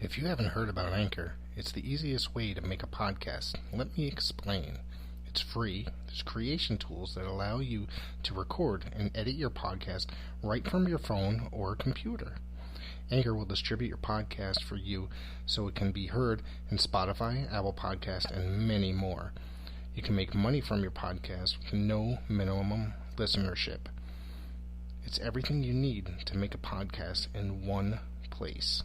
If you haven't heard about Anchor, it's the easiest way to make a podcast. Let me explain. It's free. There's creation tools that allow you to record and edit your podcast right from your phone or computer. Anchor will distribute your podcast for you so it can be heard in Spotify, Apple Podcast, and many more. You can make money from your podcast with no minimum listenership. It's everything you need to make a podcast in one place.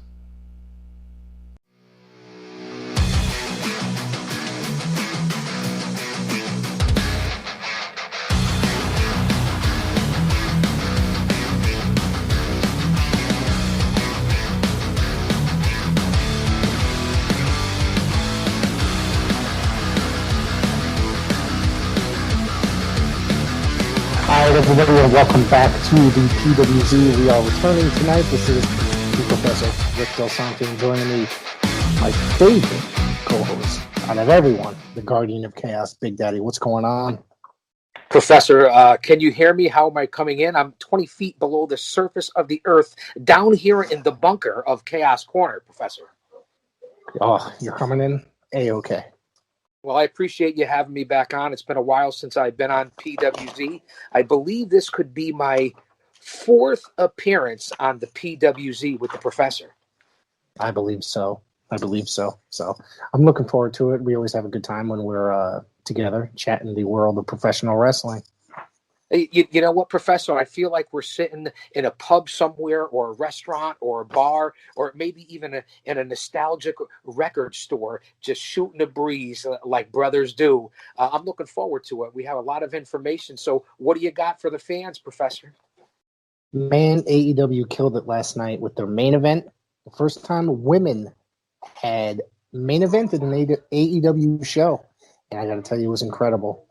Alright everybody, and welcome back to the PWZ. We are returning tonight. This is the Professor Rick Del Santo, joining me, my favorite co-host out of everyone, the Guardian of Chaos, Big Daddy. What's going on? Professor, can you hear me? How am I coming in? I'm 20 feet below the surface of the earth, down here in the bunker of Chaos Corner, Professor. Oh, you're coming in? A-okay. Well, I appreciate you having me back on. It's been a while since I've been on PWZ. I believe this could be my fourth appearance on the PWZ with the Professor. I believe so. So I'm looking forward to it. We always have a good time when we're together chatting the world of professional wrestling. You know what, Professor? I feel like we're sitting in a pub somewhere, or a restaurant, or a bar, or maybe even in a nostalgic record store, just shooting a breeze like brothers do. I'm looking forward to it. We have a lot of information. So what do you got for the fans, Professor? Man, AEW killed it last night with their main event. The first time women had main event in an AEW show. And I got to tell you, it was incredible.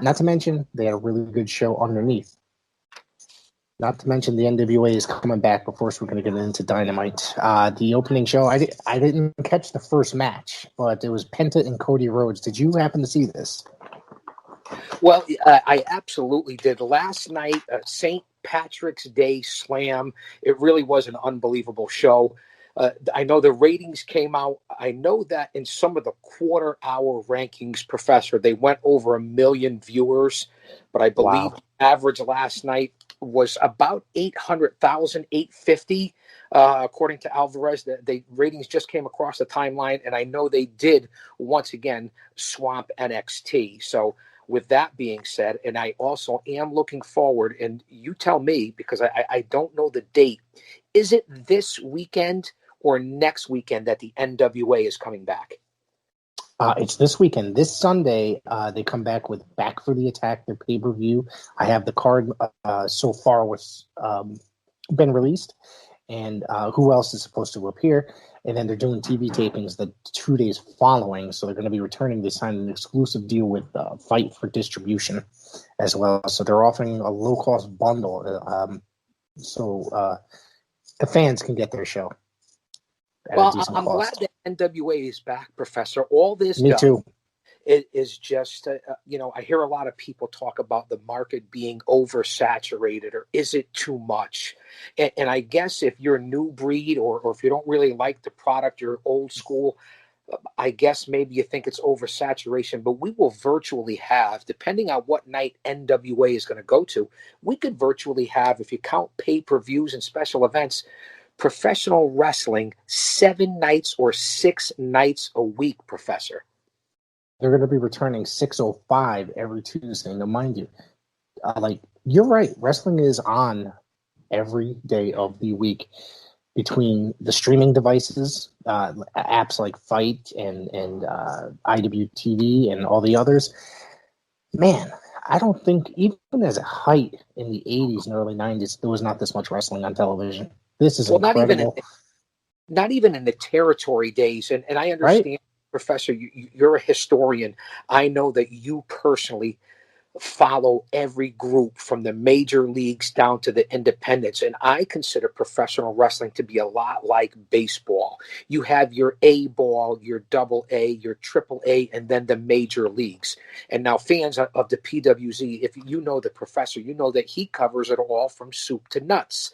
Not to mention, they had a really good show underneath. Not to mention, the NWA is coming back. Of course, we're going to get into Dynamite. The opening show, I didn't catch the first match, but it was Penta and Cody Rhodes. Did you happen to see this? Well, I absolutely did. Last night, St. Patrick's Day Slam, it really was an unbelievable show. I know the ratings came out. I know that in some of the quarter-hour rankings, Professor, they went over 1 million viewers, but I believe the average last night was about 800,000, 850, according to Alvarez. The ratings just came across the timeline, and I know they did, once again, swamp NXT. So with that being said, and I also am looking forward, and you tell me, because I don't know the date, is it this weekend or next weekend that the NWA is coming back? It's this weekend. This Sunday, they come back with Back for the Attack, their pay-per-view. I have the card so far was been released, and who else is supposed to appear. And then they're doing TV tapings the 2 days following, so they're going to be returning. They signed an exclusive deal with Fight for Distribution as well. So they're offering a low-cost bundle so the fans can get their show. Well, I'm glad that NWA is back, Professor. All this Me too. It is just, I hear a lot of people talk about the market being oversaturated, or is it too much? And I guess if you're a new breed, or if you don't really like the product, you're old school, I guess maybe you think it's oversaturation. But we will virtually have, depending on what night NWA is going to go to, we could virtually have, if you count pay-per-views and special events, professional wrestling 7 nights or 6 nights a week, Professor. They're going to be returning 6:05 every Tuesday. Now, mind you, you're right. Wrestling is on every day of the week between the streaming devices, apps like Fight and IWTV and all the others. Man, I don't think, even as a height in the 80s and early 90s, there was not this much wrestling on television. This is incredible. Not even in the territory days. And I understand, right? Professor, you're a historian. I know that you personally follow every group from the major leagues down to the independents. And I consider professional wrestling to be a lot like baseball. You have your A ball, your double A, your triple A, and then the major leagues. And now fans of the PWZ, if you know the Professor, you know that he covers it all from soup to nuts.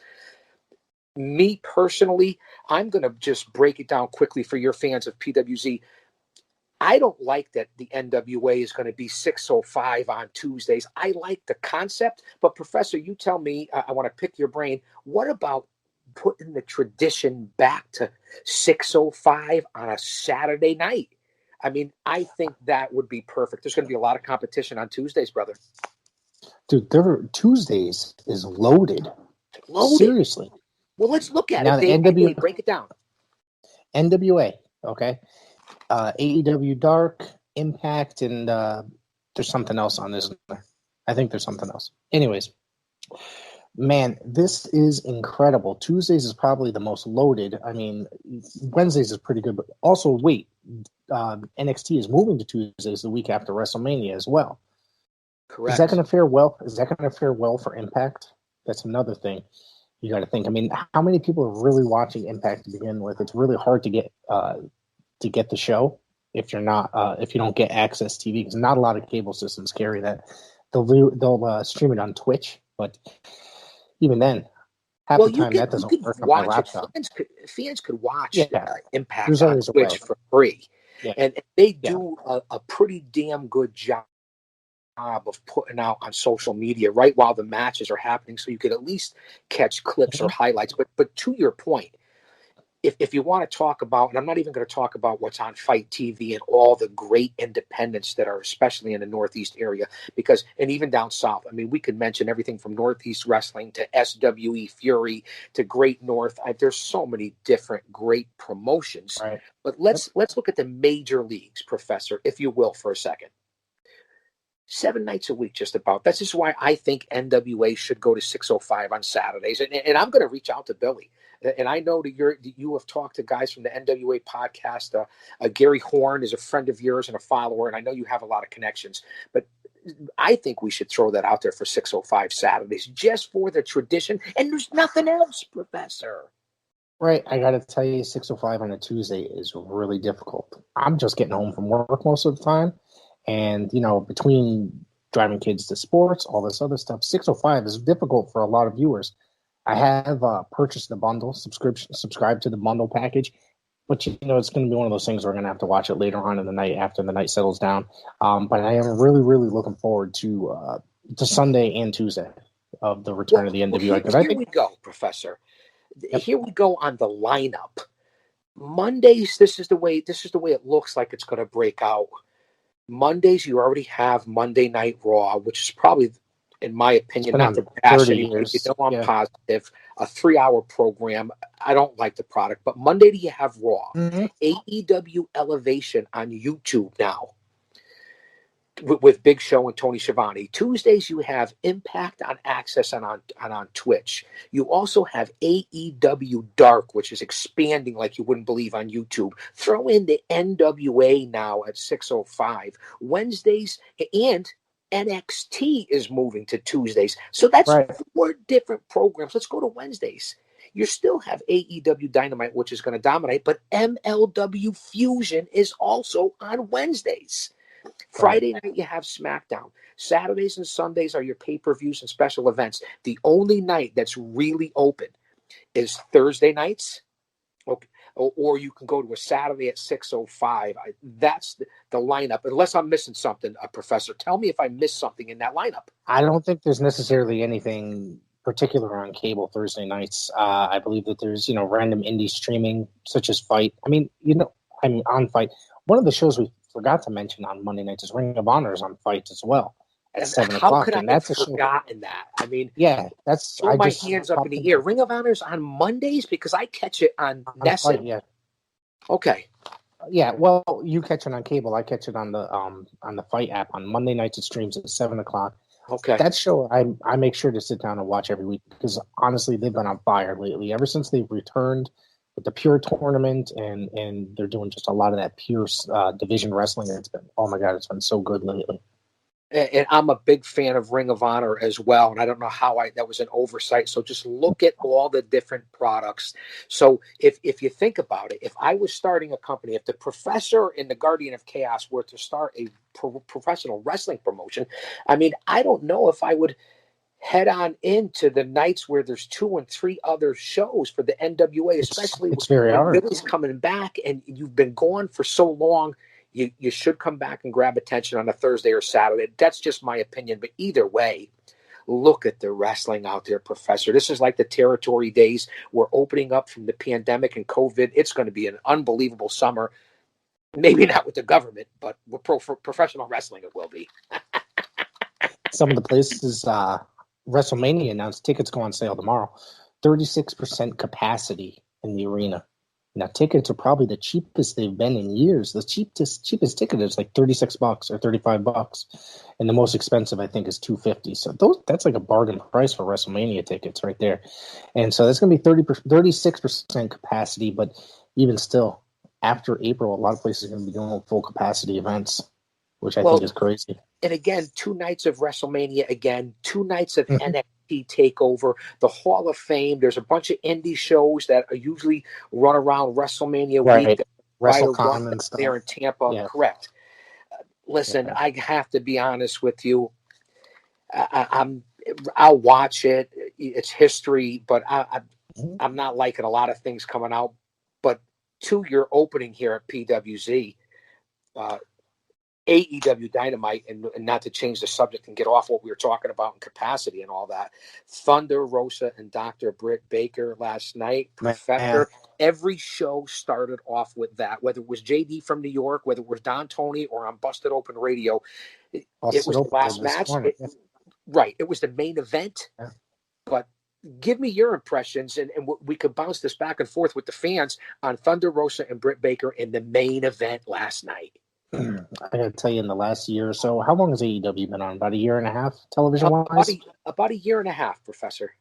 Me personally, I'm going to just break it down quickly for your fans of PWZ. I don't like that the NWA is going to be 6:05 on Tuesdays. I like the concept, but Professor, you tell me, I want to pick your brain. What about putting the tradition back to 6:05 on a Saturday night? I mean, I think that would be perfect. There's going to be a lot of competition on Tuesdays, brother. Dude, Tuesdays is loaded. Loaded. Seriously. Well, let's look at Now, it. the Day, break it down. NWA, okay? AEW Dark, Impact, and there's something else on this. I think there's something else. Anyways, man, this is incredible. Tuesdays is probably the most loaded. I mean, Wednesdays is pretty good, but also, wait, NXT is moving to Tuesdays the week after WrestleMania as well. Correct. Is that going to fare well? Is that going to fare well for Impact? That's another thing you got to think. I mean, how many people are really watching Impact to begin with? It's really hard to get the show if you're not if you don't get Access TV, because not a lot of cable systems carry that. They'll stream it on Twitch, but even then, half the time that doesn't work on my laptop. Fans could watch Impact There's on always a Twitch way. for free. Yeah. And they do a pretty damn good job of putting out on social media right while the matches are happening, so you could at least catch clips or highlights. But to your point, if you want to talk about, and I'm not even going to talk about what's on Fight TV and all the great independents that are especially in the Northeast area, because, and even down south, I mean, we could mention everything from Northeast Wrestling to SWE Fury to Great North. There's so many different great promotions. Right. But let's look at the major leagues, Professor, if you will, for a second. 7 nights a week, just about. That's just why I think NWA should go to 6:05 on Saturdays. And I'm going to reach out to Billy. And I know that you have talked to guys from the NWA podcast. Gary Horn is a friend of yours and a follower, and I know you have a lot of connections. But I think we should throw that out there for 6:05 Saturdays, just for the tradition. And there's nothing else, Professor. Right. I got to tell you, 6:05 on a Tuesday is really difficult. I'm just getting home from work most of the time. And, between driving kids to sports, all this other stuff, 6:05 is difficult for a lot of viewers. I have purchased the bundle, subscribed to the bundle package, but, it's going to be one of those things we're going to have to watch it later on in the night after the night settles down. But I am really, really looking forward to Sunday and Tuesday of the return of the NWA. Here we go, Professor. Yep. Here we go on the lineup. Mondays, this is the way it looks like it's going to break out. Mondays, you already have Monday Night Raw, which is probably, in my opinion, not to bash anyone. I'm positive. A 3-hour program. I don't like the product, but Monday you have Raw. AEW Elevation on YouTube now with Big Show and Tony Schiavone. Tuesdays you have Impact on Access and on Twitch. You also have AEW Dark, which is expanding like you wouldn't believe on YouTube. Throw in the NWA now at 6:05 Wednesdays, and NXT is moving to Tuesdays. So that's 4 different programs. Let's go to Wednesdays. You still have AEW Dynamite, which is going to dominate, but MLW Fusion is also on Wednesdays. Friday night, you have SmackDown. Saturdays and Sundays are your pay-per-views and special events. The only night that's really open is Thursday nights, okay, or you can go to a Saturday at 6:05. That's the lineup, unless I'm missing something, Professor. Tell me if I missed something in that lineup. I don't think there's necessarily anything particular on cable Thursday nights. I believe that there's, random indie streaming, such as Fight. On Fight. One of the shows we forgot to mention on Monday nights is Ring of Honor is on Fight as well at 7 o'clock. How could I have forgotten that? I mean, that's throw my hands up in the air. Ring of Honor is on Mondays because I catch it on Nessun. Fight, yeah. Okay. Yeah, well, you catch it on cable. I catch it on the Fight app on Monday nights. It streams at 7 o'clock. Okay. That show I make sure to sit down and watch every week because honestly they've been on fire lately. Ever since they've returned with the Pure tournament and they're doing just a lot of that Pure division wrestling. It's been, oh my God, it's been so good lately. And I'm a big fan of Ring of Honor as well. And I don't know how that was an oversight. So just look at all the different products. So if you think about it, if I was starting a company, if the Professor and the Guardian of Chaos were to start a professional wrestling promotion, I mean, I don't know if I would head on into the nights where there's 2 and 3 other shows for the NWA, especially it's very when hard. Billy's coming back and you've been gone for so long. You should come back and grab attention on a Thursday or Saturday. That's just my opinion. But either way, look at the wrestling out there, Professor. This is like the territory days. We're opening up from the pandemic and COVID. It's going to be an unbelievable summer. Maybe not with the government, but with professional wrestling, it will be. Some of the places, WrestleMania announced tickets go on sale tomorrow. 36% capacity in the arena. Now, tickets are probably the cheapest they've been in years. The cheapest ticket is like $36 or $35, and the most expensive I think is $250. So that's like a bargain price for WrestleMania tickets right there. And so that's going to be 36% capacity, but even still, after April, a lot of places are going to be doing full capacity events, which I think is crazy. And again, 2 nights of WrestleMania, again, 2 nights of NXT TakeOver, the Hall of Fame. There's a bunch of indie shows that are usually run around WrestleMania week. WrestleCon and stuff. There in Tampa, yeah. Correct. Listen, yeah. I have to be honest with you. I'll watch it. It's history, but I'm not liking a lot of things coming out. But to your opening here at PWZ, AEW Dynamite, and not to change the subject and get off what we were talking about in capacity and all that. Thunder Rosa and Dr. Britt Baker last night. Professor, every show started off with that, whether it was JD from New York, whether it was Don Tony or on Busted Open Radio. It was the last match. Right. It was the main event. Yeah. But give me your impressions, and we could bounce this back and forth with the fans on Thunder Rosa and Britt Baker in the main event last night. I gotta tell you, in the last year or so, how long has AEW been on? About a year and a half, television-wise? About a year and a half, Professor.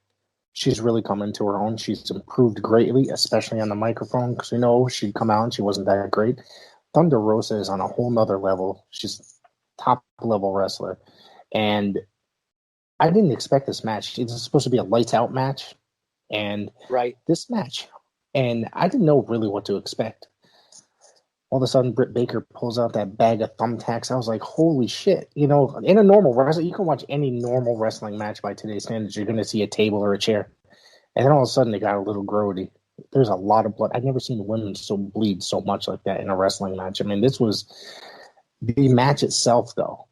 She's really come into her own. She's improved greatly, especially on the microphone, because she'd come out and she wasn't that great. Thunder Rosa is on a whole nother level. She's top-level wrestler. And I didn't expect this match. It's supposed to be a lights-out match. And this match. And I didn't know really what to expect. All of a sudden, Britt Baker pulls out that bag of thumbtacks. I was like, holy shit. In a normal wrestling, you can watch any normal wrestling match by today's standards. You're going to see a table or a chair. And then all of a sudden, they got a little grody. There's a lot of blood. I've never seen women bleed so much like that in a wrestling match. I mean, this was the match itself, though.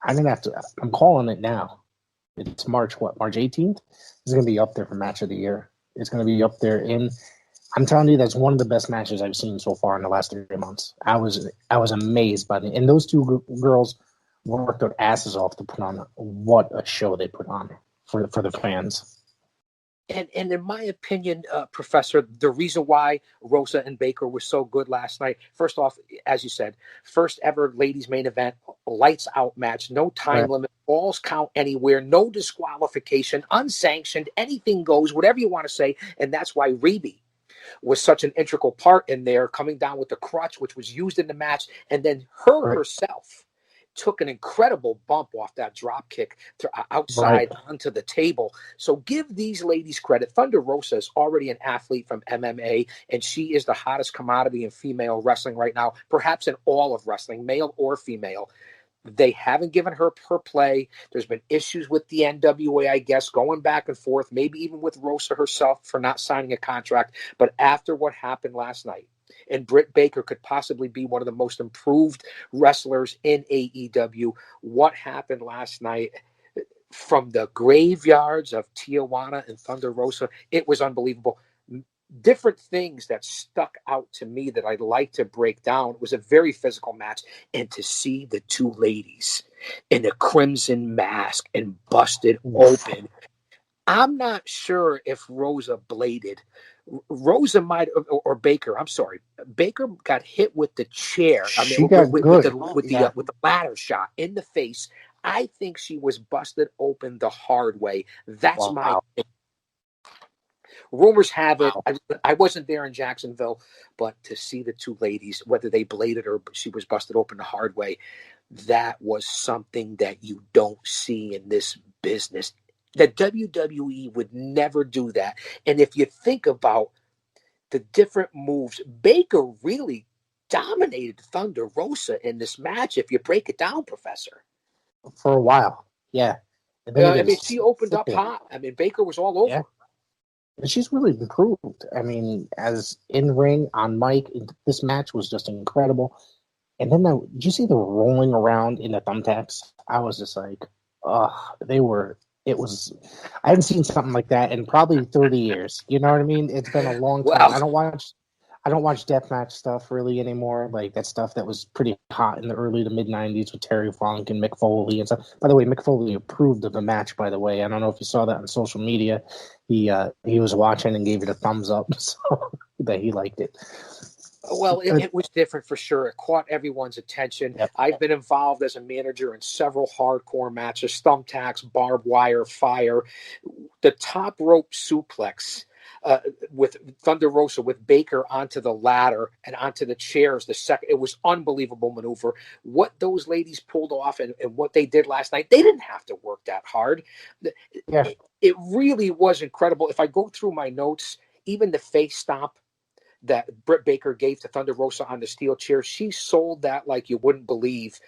I'm calling it now. It's March 18th? It's going to be up there for match of the year. It's going to be up there I'm telling you, that's one of the best matches I've seen so far in the last 3 months. I was amazed by it. And those two girls worked their asses off to put on what a show they put on for the fans. And in my opinion, Professor, the reason why Rosa and Baker were so good last night, first off, as you said, first ever ladies main event, lights out match, no time limit, balls count anywhere, no disqualification, unsanctioned, anything goes, whatever you want to say. And that's why Reby was such an integral part in there, coming down with the crutch, which was used in the match. And then herself took an incredible bump off that drop kick to outside onto the table. So give these ladies credit. Thunder Rosa is already an athlete from MMA, and she is the hottest commodity in female wrestling right now, perhaps in all of wrestling, male or female. They haven't given her play. There's been issues with the NWA, I guess, going back and forth, maybe even with Rosa herself for not signing a contract. But after what happened last night, and Britt Baker could possibly be one of the most improved wrestlers in AEW, what happened last night from the graveyards of Tijuana and Thunder Rosa, it was unbelievable. Different things that stuck out to me that I'd like to break down. It was a very physical match. And to see the two ladies in the crimson mask and busted open, I'm not sure if Rosa bladed. Rosa might, or Baker, I'm sorry. Baker got hit with the chair. With the ladder shot in the face. I think she was busted open the hard way. That's my opinion. Rumors have it, I wasn't there in Jacksonville, but to see the two ladies, whether they bladed or she was busted open the hard way, that was something that you don't see in this business. The WWE would never do that. And if you think about the different moves, Baker really dominated Thunder Rosa in this match, if you break it down, Professor. For a while, yeah. And then I mean, she opened up hot. I mean, Baker was all over. Yeah. And she's really improved. I mean, as in ring, on mic, this match was just incredible. And then did you see the rolling around in the thumbtacks? I was just like, I hadn't seen something like that in probably 30 years. You know what I mean? It's been a long time. Well, I don't watch deathmatch stuff really anymore. Like that stuff that was pretty hot in the early to mid '90s with Terry Funk and Mick Foley and stuff. By the way, Mick Foley approved of the match. By the way, I don't know if you saw that on social media. He was watching and gave it a thumbs up, so that he liked it. Well, it was different for sure. It caught everyone's attention. Yep. I've been involved as a manager in several hardcore matches, thumbtacks, barbed wire, fire, the top rope suplex. With Thunder Rosa, with Baker onto the ladder and onto the chairs. It was unbelievable maneuver. What those ladies pulled off and what they did last night, they didn't have to work that hard. Yeah. It really was incredible. If I go through my notes, even the face stomp that Britt Baker gave to Thunder Rosa on the steel chair, she sold that like you wouldn't believe.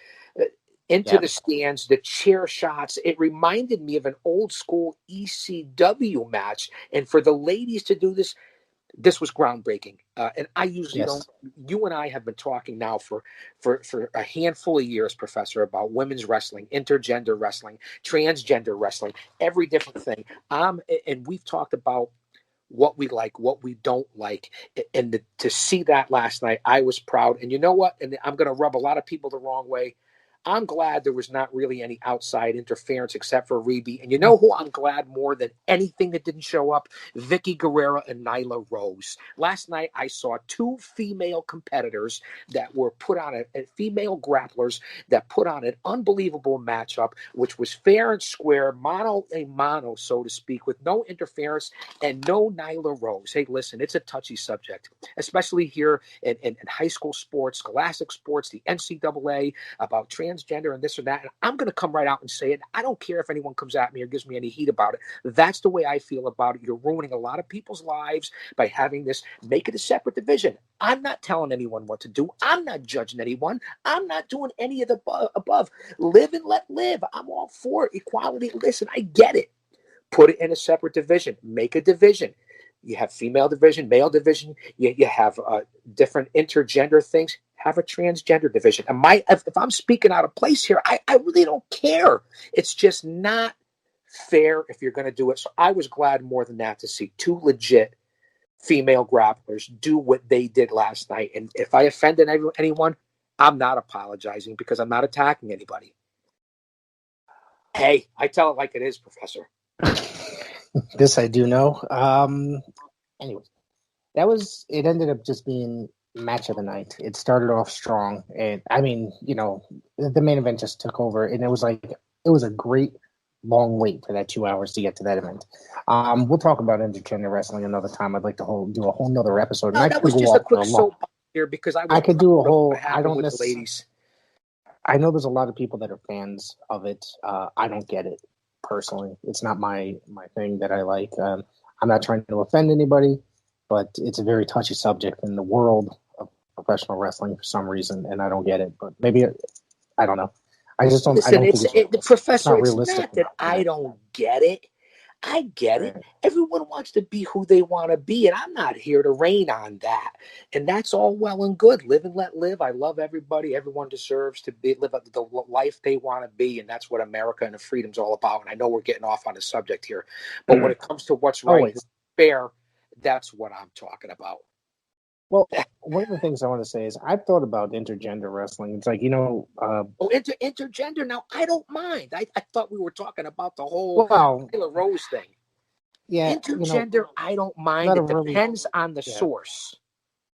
Into the stands, the chair shots. It reminded me of an old school ECW match. And for the ladies to do this was groundbreaking. And I usually don't. You and I have been talking now for a handful of years, Professor, about women's wrestling, intergender wrestling, transgender wrestling, every different thing. And we've talked about what we like, what we don't like. And to see that last night, I was proud. And you know what? And I'm going to rub a lot of people the wrong way. I'm glad there was not really any outside interference except for Reby. And you know who I'm glad more than anything that didn't show up? Vicky Guerrero and Nyla Rose. Last night, I saw two female competitors that were put on female grapplers that put on an unbelievable matchup, which was fair and square, mano a mano, so to speak, with no interference and no Nyla Rose. Hey, listen, it's a touchy subject, especially here in high school sports, scholastic sports, the NCAA, about transgender and this or that. And I'm going to come right out and say it. I don't care if anyone comes at me or gives me any heat about it. That's the way I feel about it. You're ruining a lot of people's lives by having this. Make it a separate division. I'm not telling anyone what to do. I'm not judging anyone. I'm not doing any of the above. Live and let live. I'm all for equality. Listen, I get it. Put it in a separate division. Make a division. You have female division, male division. You have different intergender things. Have a transgender division. If I'm speaking out of place here, I really don't care. It's just not fair if you're going to do it. So I was glad more than that to see two legit female grapplers do what they did last night. And if I offended anyone, I'm not apologizing because I'm not attacking anybody. Hey, I tell it like it is, Professor. This I do know. Anyways, it ended up just being match of the night. It started off strong. And I mean, the main event just took over, and it was a great long wait for that 2 hours to get to that event. We'll talk about intergender wrestling another time. I'd like to do a whole nother episode. No, that was just a quick soap here because I could do a whole. I don't with the ladies. I know there's a lot of people that are fans of it. I don't get it personally. It's not my thing that I like. I'm not trying to offend anybody, but it's a very touchy subject in the world of professional wrestling for some reason, and I don't get it. But maybe I don't know. I just don't. Listen, I don't think Professor, it's it's not that I don't get it. I get it. Everyone wants to be who they want to be, and I'm not here to rain on that. And that's all well and good. Live and let live. I love everybody. Everyone deserves to live the life they want to be, and that's what America and the freedom's all about. And I know we're getting off on the subject here, but when it comes to what's right and fair, that's what I'm talking about. Well, one of the things I want to say is I've thought about intergender wrestling. It's like, intergender. Now, I don't mind. I thought we were talking about the whole Taylor Rose thing. Yeah. Intergender, I don't mind. It depends on the source.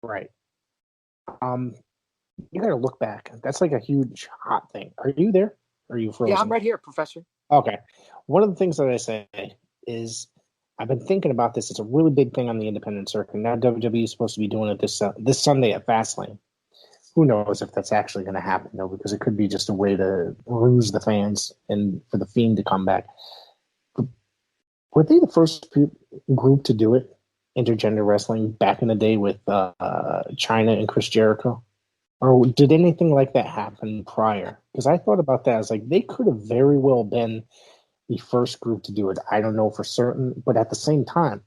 Right. You got to look back. That's like a huge hot thing. Are you there? Or are you frozen? Yeah, I'm right here, Professor. Okay. One of the things that I say is I've been thinking about this. It's a really big thing on the independent circuit. Now WWE is supposed to be doing it this Sunday at Fastlane. Who knows if that's actually going to happen, though, because it could be just a way to ruse the fans and for the Fiend to come back. Were they the first group to do it, intergender wrestling, back in the day with Chyna and Chris Jericho? Or did anything like that happen prior? Because I thought about that. I was like, they could have very well been the first group to do it. I don't know for certain, but at the same time,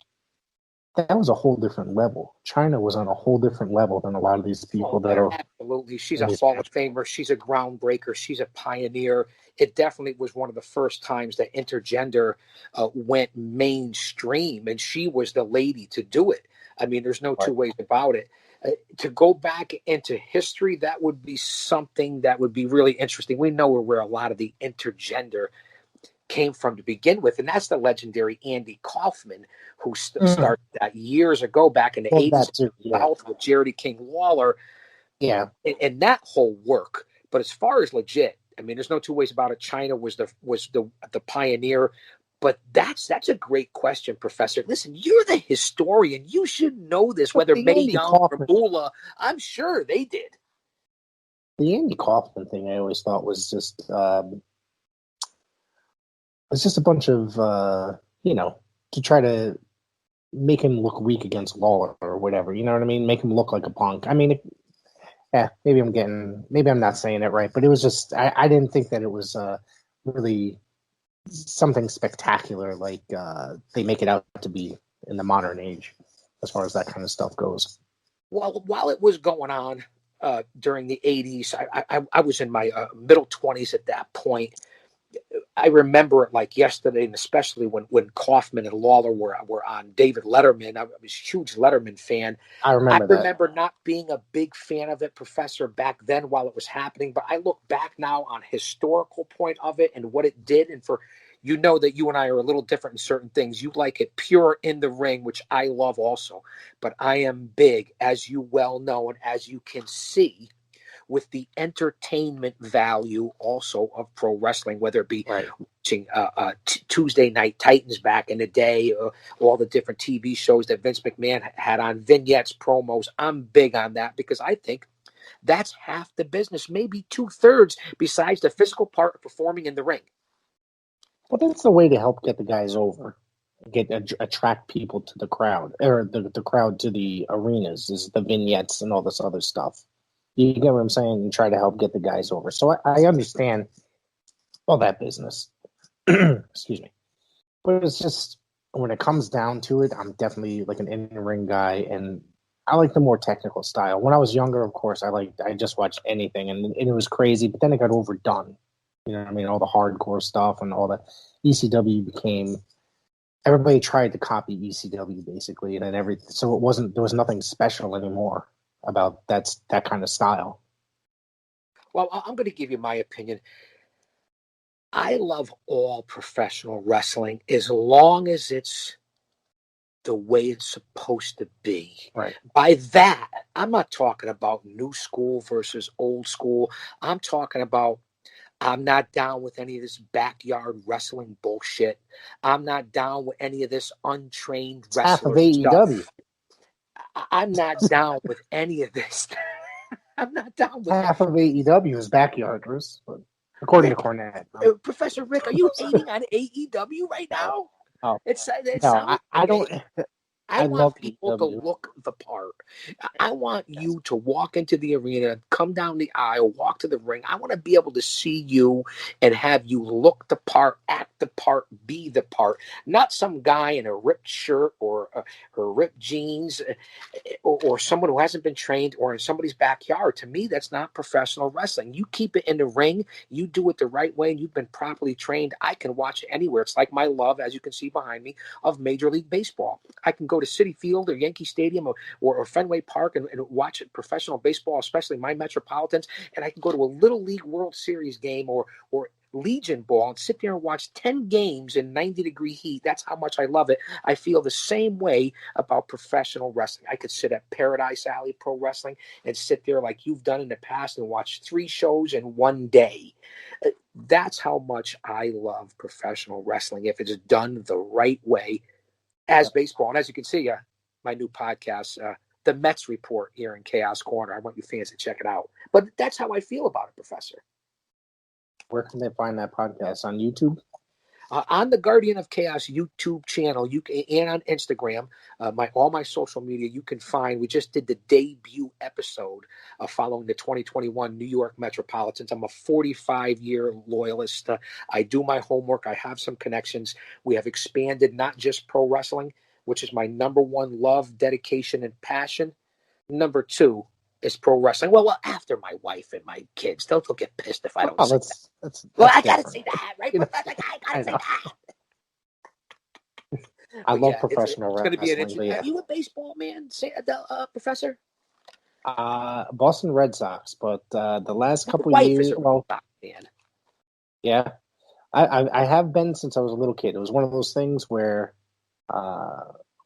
that was a whole different level. China was on a whole different level than a lot of these people that are. Absolutely. She's in a these Hall of matches. Famer. She's a groundbreaker. She's a pioneer. It definitely was one of the first times that intergender went mainstream, and she was the lady to do it. I mean, there's no two ways about it. To go back into history, that would be something that would be really interesting. We know where a lot of the intergender came from to begin with, and that's the legendary Andy Kaufman, who started that years ago back in the 80s Too, yeah. South with Jerry King Lawler. Yeah. And that whole work. But as far as legit, I mean, there's no two ways about it. China was the pioneer. But that's a great question, Professor. Listen, you're the historian. You should know this, whether Mae Young or Moolah. I'm sure they did. The Andy Kaufman thing I always thought was just it's just a bunch of to try to make him look weak against Lawler or whatever. You know what I mean? Make him look like a punk. I mean, maybe I'm not saying it right, but it was just I didn't think that it was really something spectacular like they make it out to be in the modern age as far as that kind of stuff goes. Well, while it was going on during the 80s, I was in my middle 20s at that point. I remember it like yesterday, and especially when Kaufman and Lawler were on David Letterman. I was a huge Letterman fan. I remember not being a big fan of it, Professor, back then while it was happening. But I look back now on historical point of it and what it did. And for you know that you and I are a little different in certain things. You like it pure in the ring, which I love also. But I am big, as you well know, and as you can see, with the entertainment value also of pro wrestling, whether it be watching Tuesday Night Titans back in the day, all the different TV shows that Vince McMahon had on, vignettes, promos. I'm big on that because I think that's half the business, maybe 2/3, besides the physical part of performing in the ring. Well, that's the way to help get the guys over, attract people to the crowd, or the crowd to the arenas, is the vignettes and all this other stuff. You get what I'm saying? And try to help get the guys over. So I understand all that business. Excuse me. But it's just, when it comes down to it, I'm definitely like an in-ring guy, and I like the more technical style. When I was younger, of course, I just watched anything, and it was crazy, but then it got overdone. You know what I mean? All the hardcore stuff and all that. ECW became, everybody tried to copy ECW basically, and then so there was nothing special anymore about that kind of style. Well, I'm going to give you my opinion. I love all professional wrestling as long as it's the way it's supposed to be. Right. By that, I'm not talking about new school versus old school. I'm talking about, I'm not down with any of this backyard wrestling bullshit. I'm not down with any of this untrained wrestler stuff. I'm not down with any of this. I'm not down with half of AEW is backyarders, according to Cornette. Professor Rick, are you hating on AEW right now? Oh, I don't. I want people AEW. to look the part. I want you to walk into the arena, come down the aisle, walk to the ring. I want to be able to see you and have you look the part, act the part, be the part. Not some guy in a ripped shirt or ripped jeans or someone who hasn't been trained or in somebody's backyard. To me, that's not professional wrestling. You keep it in the ring. You do it the right way, and you've been properly trained. I can watch it anywhere. It's like my love, as you can see behind me, of Major League Baseball. I can go to Citi Field or Yankee Stadium or Fenway Park and watch professional baseball, especially my Metropolitans, and I can go to a Little League World Series game or Legion ball and sit there and watch 10 games in 90-degree heat. That's how much I love it. I feel the same way about professional wrestling. I could sit at Paradise Alley Pro Wrestling and sit there like you've done in the past and watch 3 shows in one day. That's how much I love professional wrestling if it's done the right way as baseball. And as you can see, my new podcast, The Mets Report, here in Chaos Corner. I want you fans to check it out. But that's how I feel about it, Professor. Where can they find that podcast? On YouTube? On the Guardian of Chaos YouTube channel, and on Instagram, all my social media, you can find. We just did the debut episode following the 2021 New York Metropolitans. I'm a 45-year loyalist. I do my homework. I have some connections. We have expanded not just pro wrestling, which is my number one love, dedication, and passion. Number two is pro wrestling. Well, after my wife and my kids, they'll get pissed if I don't say that. Well, I gotta say that, right? I gotta say that. I love professional wrestling. It's going to be an interesting. Are you a baseball man, Professor? Boston Red Sox, but the last couple of years, man. Yeah, I have been since I was a little kid. It was one of those things where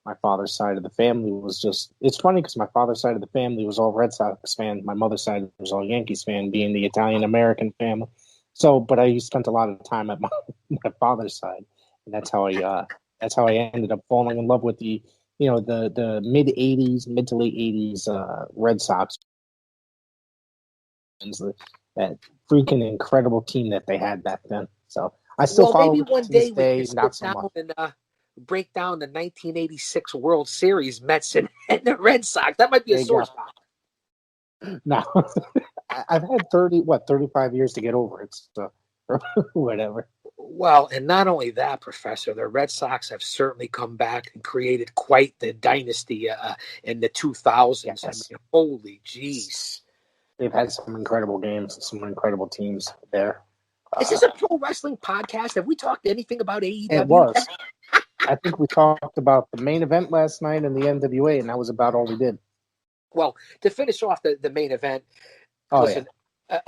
my father's side of the family was just. It's funny because my father's side of the family was all Red Sox fan. My mother's side was all Yankees fan, being the Italian American family. So, but I spent a lot of time at my father's side, and that's how I ended up falling in love with the mid to late 80s Red Sox. That freaking incredible team that they had back then. So I still follow maybe one day we can not sit so down much. and break down the 1986 World Series Mets and the Red Sox. That might be a sore spot. No, I've had 35 years to get over it. So whatever. Well, and not only that, Professor, the Red Sox have certainly come back and created quite the dynasty in the 2000s. Yes. I mean, holy jeez. They've had some incredible games, some incredible teams there. Is this a pro wrestling podcast? Have we talked anything about AEW? It was. I think we talked about the main event last night and the NWA, and that was about all we did. Well, to finish off the main event,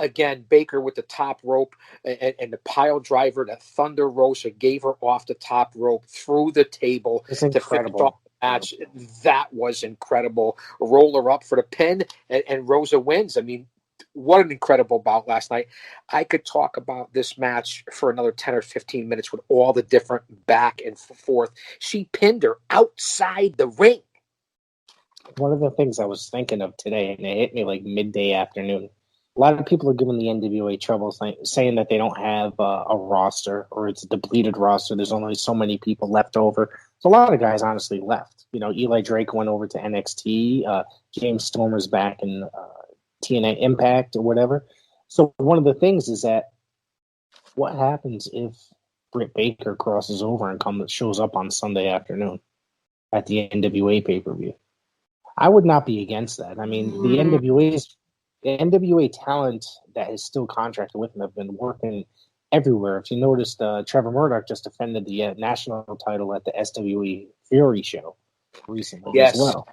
again, Baker with the top rope and the pile driver that Thunder Rosa gave her off the top rope through the table to finish off the match. That was incredible. Roll her up for the pin, and Rosa wins. I mean, what an incredible bout last night. I could talk about this match for another 10 or 15 minutes with all the different back and forth. She pinned her outside the ring. One of the things I was thinking of today, and it hit me like midday afternoon, a lot of people are giving the NWA trouble saying that they don't have a roster or it's a depleted roster. There's only so many people left over. So a lot of guys honestly left. Eli Drake went over to NXT. James Stormer's back in TNA Impact or whatever. So one of the things is that what happens if Britt Baker crosses over and shows up on Sunday afternoon at the NWA pay-per-view? I would not be against that. I mean, the NWA talent that is still contracted with them have been working everywhere. If you noticed, Trevor Murdoch just defended the national title at the SWE Fury show recently as well.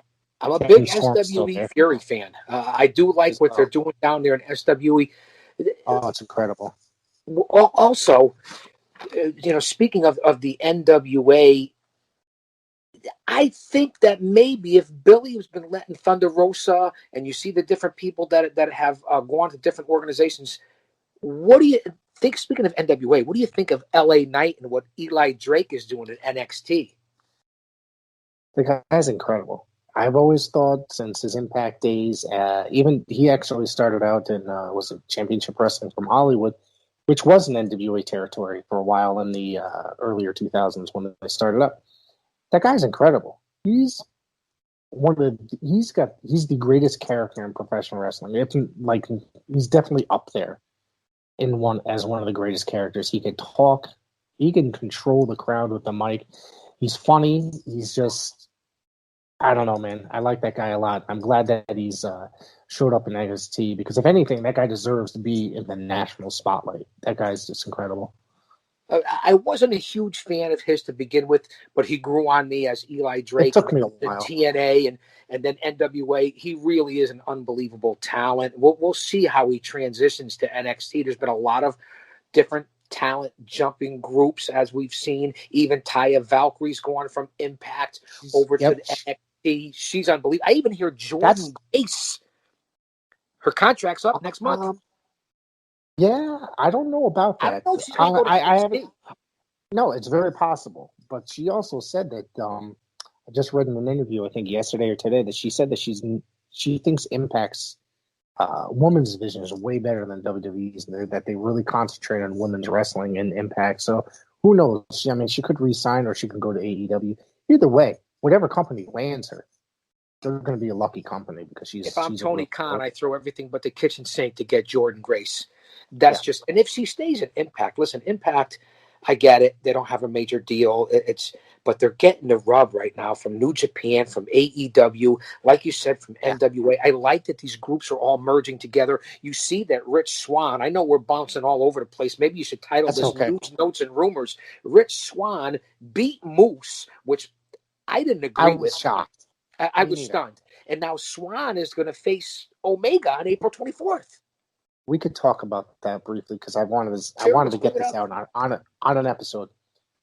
I'm a big SWE Fury fan. I do like what they're doing down there in SWE. Oh, it's incredible. Also, speaking of the NWA, I think that maybe if Billy has been letting Thunder Rosa and you see the different people that have gone to different organizations, what do you think? Speaking of NWA, what do you think of LA Knight and what Eli Drake is doing at NXT? The guy's incredible. I've always thought since his Impact days, even he actually started out in was a Championship Wrestling from Hollywood, which was an NWA territory for a while in the earlier 2000s when they started up. That guy's incredible. He's the greatest character in professional wrestling. He's definitely up there as one of the greatest characters. He can talk. He can control the crowd with the mic. He's funny. He's just, I don't know, man. I like that guy a lot. I'm glad that he's showed up in NXT because if anything, that guy deserves to be in the national spotlight. That guy's just incredible. I wasn't a huge fan of his to begin with, but he grew on me as Eli Drake. It took me a while. TNA and then NWA. He really is an unbelievable talent. We'll see how he transitions to NXT. There's been a lot of different talent jumping groups, as we've seen. Even Taya Valkyrie's going from Impact over to the NXT. She's unbelievable. I even hear Jordan Grace. Her contract's up next month. Yeah, I don't know about that. I don't know if she's going to go to NXT. No, it's very possible. But she also said that I just read in an interview, I think yesterday or today, that she said that she thinks Impact's women's division is way better than WWE's, and that they really concentrate on women's wrestling in Impact. So Who knows? I mean, she could resign or she can go to AEW. Either way, whatever company lands her, they're going to be a lucky company because she's. If I'm she's Tony Khan, I throw everything but the kitchen sink to get Jordan Grace. That's just, and if she stays at Impact, listen, Impact, I get it. They don't have a major deal. But they're getting the rub right now from New Japan, from AEW, like you said, from NWA. I like that these groups are all merging together. You see that Rich Swann, I know we're bouncing all over the place. Maybe you should title this News, Notes, and Rumors. Rich Swann beat Moose, which I didn't agree with. Shocked. I was stunned. And now Swann is going to face Omega on April 24th. We could talk about that briefly because I wanted to get this out on an episode.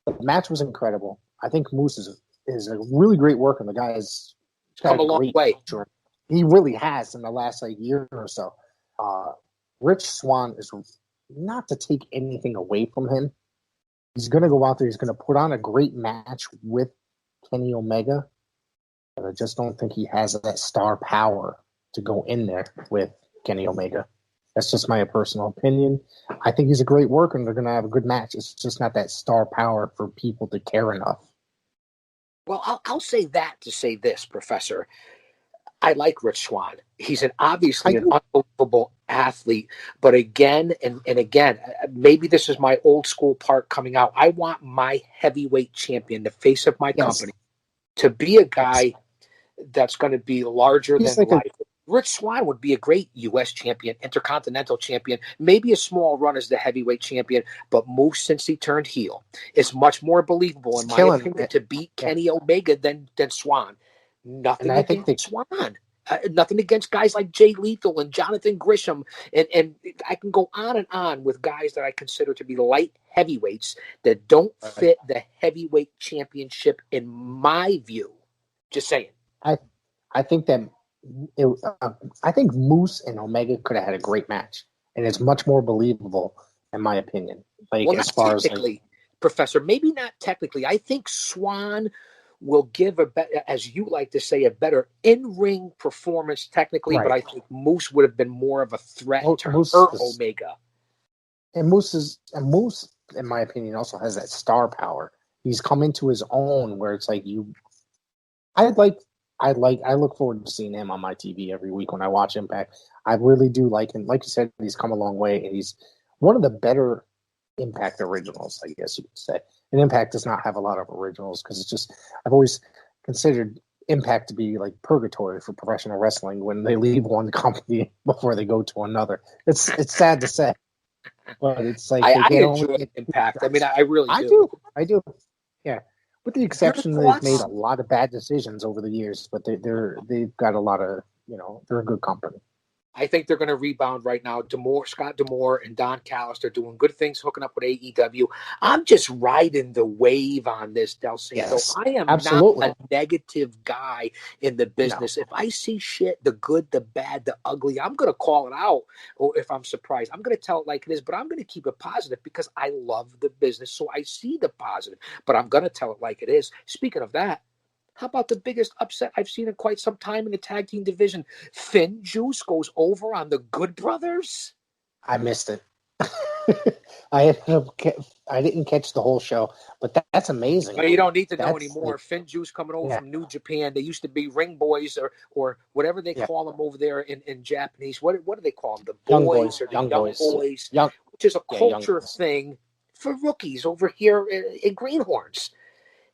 The match was incredible. I think Moose is a really great worker. The guy has come a long way. He really has in the last year or so. Rich Swann is not to take anything away from him. He's going to go out there. He's going to put on a great match with Kenny Omega. But I just don't think he has that star power to go in there with Kenny Omega. That's just my personal opinion. I think he's a great worker and they're going to have a good match. It's just not that star power for people to care enough. Well, I'll say that to say this, Professor. I like Rich Swann. He's obviously an unbelievable athlete. But again, and again, maybe this is my old school part coming out. I want my heavyweight champion, the face of my company, to be a guy that's going to be larger than life. Rich Swann would be a great U.S. champion, intercontinental champion, maybe a small run as the heavyweight champion, but Moose, since he turned heel, is much more believable, in my opinion, to beat Kenny Omega than Swann. Nothing against Swann. Nothing against guys like Jay Lethal and Jonathan Grisham. And I can go on and on with guys that I consider to be light heavyweights that don't fit the heavyweight championship in my view. Just saying. I think that I think Moose and Omega could have had a great match, and it's much more believable, in my opinion. As far as Professor, maybe not technically. I think Swann will give as you like to say, a better in-ring performance technically, but I think Moose would have been more of a threat to hurt Omega. And Moose, in my opinion, also has that star power. He's come into his own where it's I look forward to seeing him on my TV every week when I watch Impact. I really do like him. Like you said, he's come a long way, and he's one of the better Impact originals, I guess you could say. And Impact does not have a lot of originals because it's just I've always considered Impact to be like purgatory for professional wrestling when they leave one company before they go to another. It's sad to say, but it's like I enjoy Impact. I mean, I really do. I do. Yeah. With the exception that they've made a lot of bad decisions over the years, but they've got a lot of, they're a good company. I think they're going to rebound right now. Scott D'Amore and Don Callis are doing good things hooking up with AEW. I'm just riding the wave on this, Del Santo. Yes, I am not a negative guy in the business. No. If I see shit, the good, the bad, the ugly, I'm going to call it out. Or if I'm surprised, I'm going to tell it like it is, but I'm going to keep it positive because I love the business. So I see the positive, but I'm going to tell it like it is. Speaking of that, how about the biggest upset I've seen in quite some time in the tag team division? Finn Juice goes over on the Good Brothers. I missed it. I didn't catch the whole show, but that's amazing. Well, you don't need to know anymore. Finn Juice coming over from New Japan. They used to be Ring Boys or whatever they call them over there in Japanese. What do they call them? The boys or the young boys. Which is a culture thing for rookies over here in Greenhorns.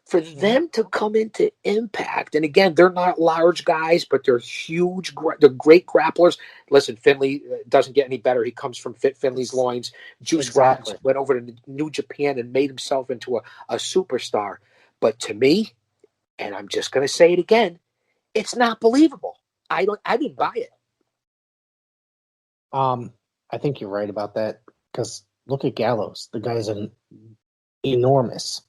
For them to come into Impact, and again, they're not large guys, but they're huge. They're great grapplers. Listen, Finlay doesn't get any better. He comes from Finlay's loins. Juice Robinson went over to New Japan and made himself into a superstar. But to me, and I'm just going to say it again, it's not believable. I didn't buy it. I think you're right about that because look at Gallows. The guy's enormous.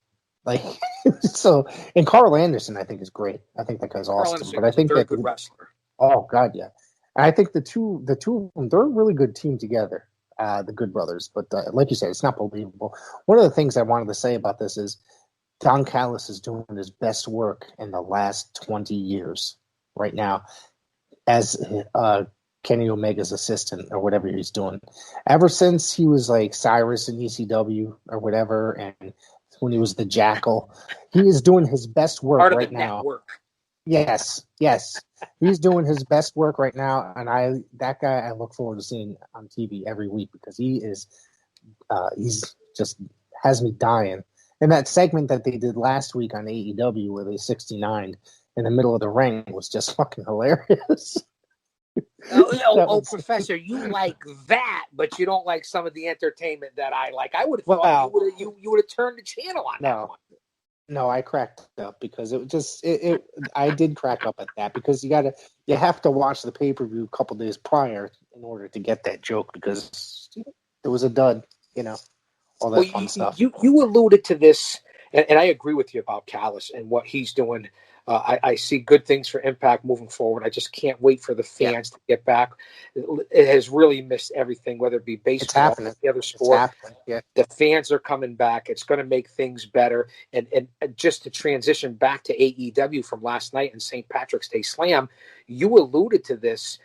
And Carl Anderson, I think, is great. I think that guy's awesome. But I think they're a good wrestler. Oh God, yeah. And I think the two of them, they're a really good team together, the Good Brothers. But like you said, it's not believable. One of the things I wanted to say about this is Don Callis is doing his best work in the last 20 years right now as Kenny Omega's assistant or whatever he's doing. Ever since he was like Cyrus in ECW or whatever, and when he was the Jackal. He is doing his best work Part of right the now. network. Yes. He's doing his best work right now, and that guy I look forward to seeing on TV every week because he's just has me dying. And that segment that they did last week on AEW where they 69 in the middle of the ring was just fucking hilarious. Professor, you like that, but you don't like some of the entertainment that I like. I would have thought you would have turned the channel on that one. No, I cracked up because I did crack up at that because you have to watch the pay-per-view a couple days prior in order to get that joke because it was a dud, all that fun stuff. You alluded to this, and I agree with you about Callis and what he's doing. I see good things for Impact moving forward. I just can't wait for the fans to get back. It has really missed everything, whether it be baseball or the other sport. Yeah. The fans are coming back. It's going to make things better. And just to transition back to AEW from last night and St. Patrick's Day Slam, you alluded to this.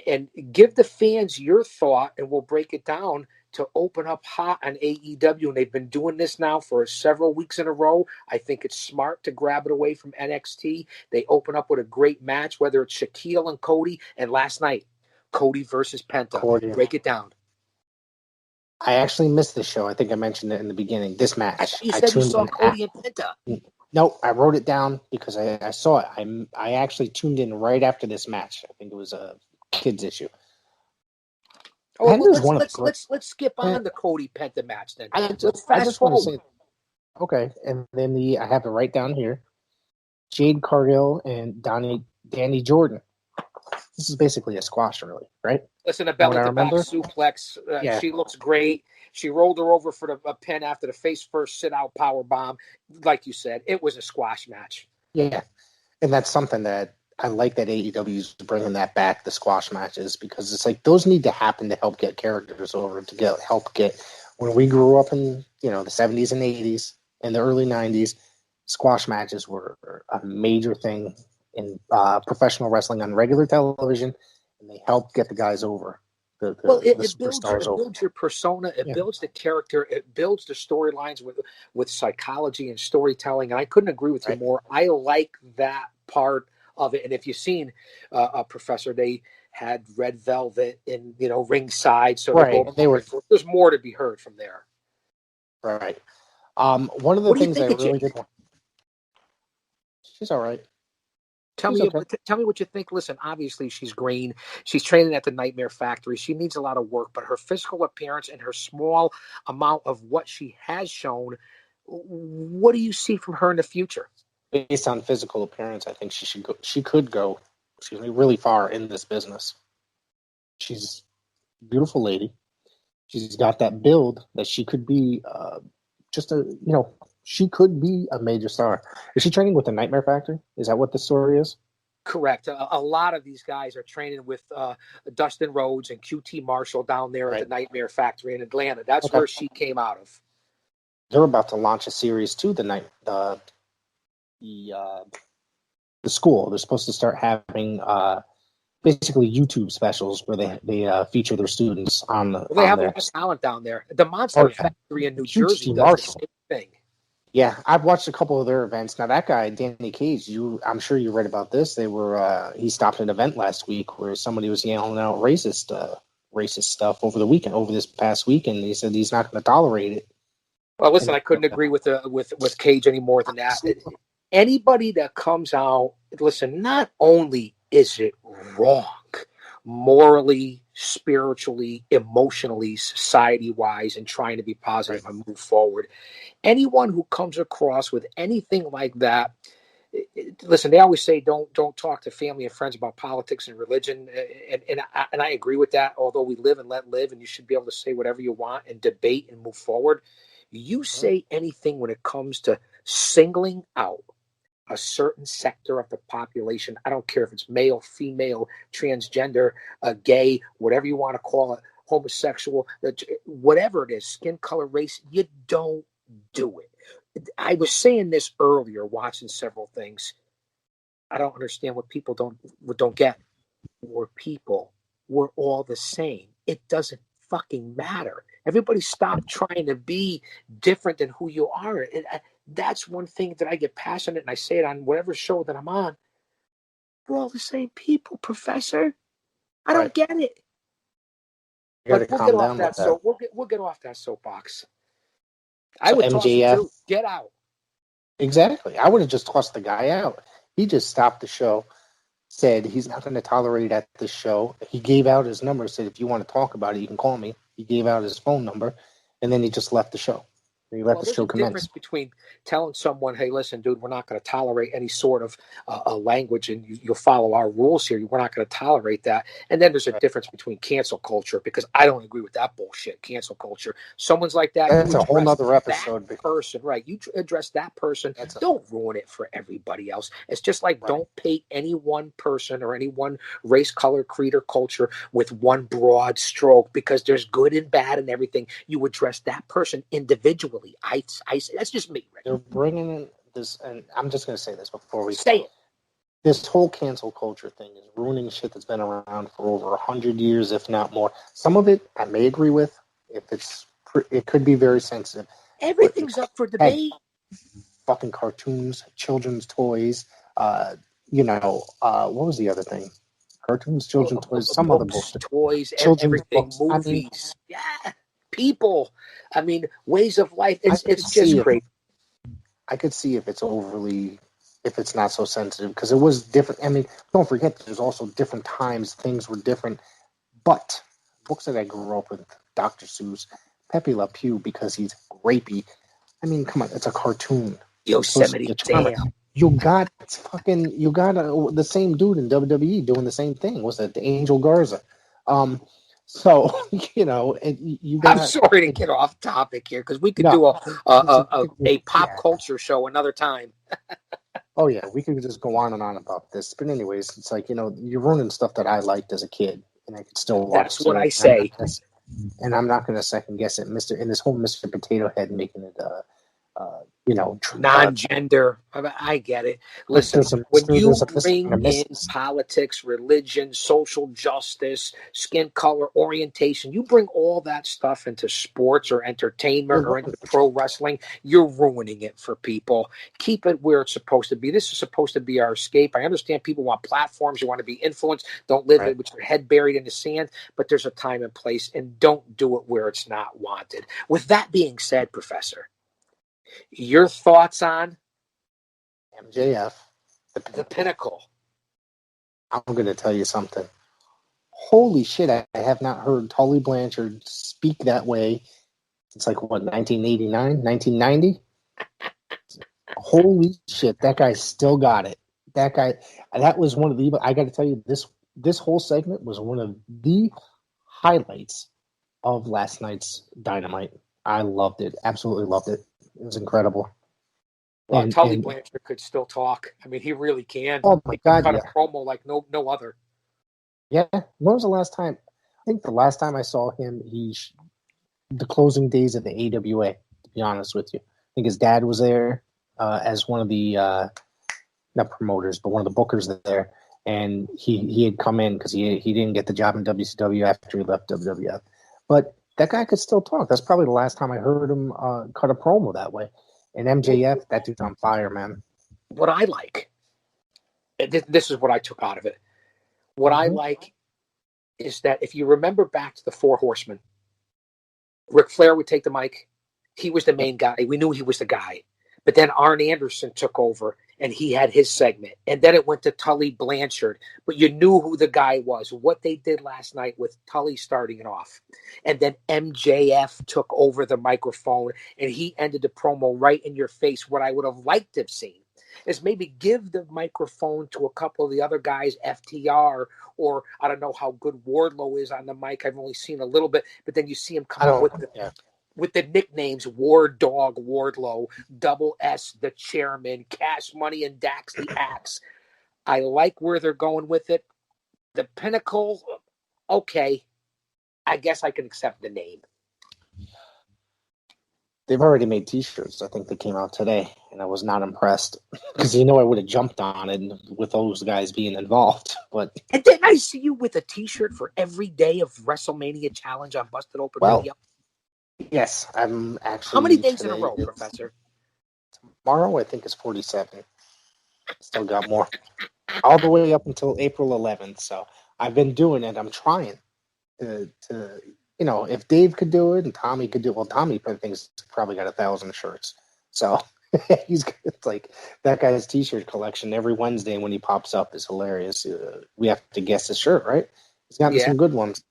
And give the fans your thought, and we'll break it down to open up hot on AEW. And they've been doing this now for several weeks in a row. I think it's smart to grab it away from NXT. They open up with a great match, whether it's Shaquille and Cody. And last night, Cody versus Penta. Break it down. I actually missed this show. I think I mentioned it in the beginning. This match. You said you saw Cody and Penta. No, I wrote it down because I saw it. I actually tuned in right after this match. I think it was a kids issue. Oh, let's skip on the Cody Penta match then. Let's fast forward. Okay, and then I have it right down here. Jade Cargill and Danny Jordan. This is basically a squash, really, right? Listen, a belly-to-back suplex. She looks great. She rolled her over for a pin after the face-first sit-out power bomb. Like you said, it was a squash match. Yeah, and that's something that I like that AEW's bringing that back, the squash matches, because it's like those need to happen to help get characters over, to help get when we grew up in the 70s and 80s and the early 90s, squash matches were a major thing in professional wrestling on regular television, and they help get the guys over. It builds your persona. It builds the character. It builds the storylines with psychology and storytelling. And I couldn't agree with you more. I like that part of it. And if you've seen Professor, they had red velvet in ringside, so there's more to be heard from there. Right. One of the things I really did. She's all right. Tell me what you think. Listen, obviously she's green. She's training at the Nightmare Factory. She needs a lot of work, but her physical appearance and her small amount of what she has shown, what do you see from her in the future? Based on physical appearance, I think she could go really far in this business. She's a beautiful lady. She's got that build that she could be she could be a major star. Is she training with the Nightmare Factory? Is that what the story is? Correct. A lot of these guys are training with Dustin Rhodes and QT Marshall down there at the Nightmare Factory in Atlanta. That's where she came out of. They're about to launch a series too. The school. They're supposed to start having basically YouTube specials where they feature their students on the. They have a lot of talent down there. The Monster Factory in New Jersey does the same thing. Yeah, I've watched a couple of their events. Now that guy, Danny Cage, I'm sure you read about this. He stopped an event last week where somebody was yelling out racist stuff over this past weekend. He said he's not going to tolerate it. Well, listen, I couldn't agree with Cage any more than that. Anybody that comes out, listen, not only is it wrong, morally, spiritually, emotionally, society-wise, and trying to be positive and move forward. Anyone who comes across with anything like that, listen, they always say don't talk to family and friends about politics and religion, and I agree with that, although we live and let live, and you should be able to say whatever you want and debate and move forward. You say anything when it comes to singling out a certain sector of the population, I don't care if it's male, female, transgender, gay, whatever you want to call it, homosexual, whatever it is, skin color, race, you don't do it. I was saying this earlier, watching several things. I don't understand what people don't get. We're people. We're all the same. It doesn't fucking matter. Everybody stop trying to be different than who you are. That's one thing that I get passionate, and I say it on whatever show that I'm on. We're all the same people, Professor. I don't get it. You gotta But we'll calm get off down that. with that. So we'll get off that soapbox. I So would toss it MJF, too. Get out. exactly. I would have just tossed the guy out. He just stopped the show, said he's not going to tolerate at the show. He gave out his number, said if you want to talk about it, you can call me. He gave out his phone number, and then he just left the show. He let Well, the there's show a difference commence. between telling someone, "Hey, listen, dude, we're not going to tolerate any sort of a language, and you'll follow our rules here. We're not going to tolerate that." And then there's a difference between cancel culture, because I don't agree with that bullshit. Cancel culture. Someone's like that. That's You a whole address nother episode. that person, right? You address that person. That's Don't ruin it for everybody else. It's just like Right. don't paint any one person or any one race, color, creed, or culture with one broad stroke, because there's good and bad and everything. You address that person individually. I say that's just me, Rick. They're bringing in this, and I'm just going to say this before we Say it. This whole cancel culture thing is ruining shit that's been around for over 100 years, if not more. Some of it I may agree with. It could be very sensitive. Everything's up for debate. Fucking cartoons, children's toys. What was the other thing? Cartoons, children's toys, some other Books, bullshit. toys, Children's everything, books. movies. People. I mean, ways of life. It's just great. I could see if it's not so sensitive, because it was different. I mean, don't forget, there's also different times, things were different. But books that I grew up with, Dr. Seuss, Pepe Le Pew, because he's rapey. I mean, come on, it's a cartoon. Yosemite Sam. You got the same dude in WWE doing the same thing. Was it the Angel Garza? So you got. I'm sorry to get off topic here, because we could do a pop culture show another time. Oh yeah, we could just go on and on about this. But anyways, it's like, you're ruining stuff that I liked as a kid, and I could still watch. That's what I say. And I'm not going to second guess it, and this whole Mr. Potato Head making it, non-gender. I get it. Listen, when you bring in politics, religion, social justice, skin color, orientation, you bring all that stuff into sports or entertainment or into pro wrestling, you're ruining it for people. Keep it where it's supposed to be. This is supposed to be our escape. I understand people want platforms. You want to be influenced. Don't live it with your head buried in the sand. But there's a time and place, and don't do it where it's not wanted. With that being said, Professor, your thoughts on MJF, the Pinnacle? I'm going to tell you something. Holy shit, I have not heard Tully Blanchard speak that way since 1989, 1990? Holy shit, that guy still got it. That was one of the, I got to tell you, this whole segment was one of the highlights of last night's Dynamite. I loved it. Absolutely loved it. It was incredible. Well, Tully Blanchard could still talk. I mean, he really can. Oh my God! Cut a promo like no other. Yeah. When was the last time? I think the last time I saw him, the closing days of the AWA. To be honest with you, I think his dad was there as one of the not promoters, but one of the bookers there, and he had come in because he didn't get the job in WCW after he left WWF. But that guy could still talk. That's probably the last time I heard him cut a promo that way. And MJF, that dude's on fire, man. What I like, this is what I took out of it. What I like is that if you remember back to the Four Horsemen, Ric Flair would take the mic. He was the main guy. We knew he was the guy. But then Arn Anderson took over, and he had his segment. And then it went to Tully Blanchard. But you knew who the guy was, what they did last night with Tully starting it off. And then MJF took over the microphone, and he ended the promo right in your face. What I would have liked to have seen is maybe give the microphone to a couple of the other guys, FTR, or I don't know how good Wardlow is on the mic. I've only seen a little bit. But then you see him come up with the nicknames War Dog Wardlow, Double S the Chairman, Cash Money, and Dax the Axe. I like where they're going with it. The Pinnacle, okay, I guess I can accept the name. They've already made T-shirts. I think they came out today, and I was not impressed because I would have jumped on it with those guys being involved. But and didn't I see you with a T-shirt for every day of WrestleMania Challenge on Busted Open Radio? Yes, I'm actually. How many days today, in a row, Professor? Tomorrow, I think, is 47. Still got more. All the way up until April 11th. So I've been doing it. I'm trying to if Dave could do it and Tommy could do it. Well, Tommy, I think, probably got 1,000 shirts. So it's like that guy's T-shirt collection every Wednesday when he pops up is hilarious. We have to guess his shirt, right? He's gotten some good ones.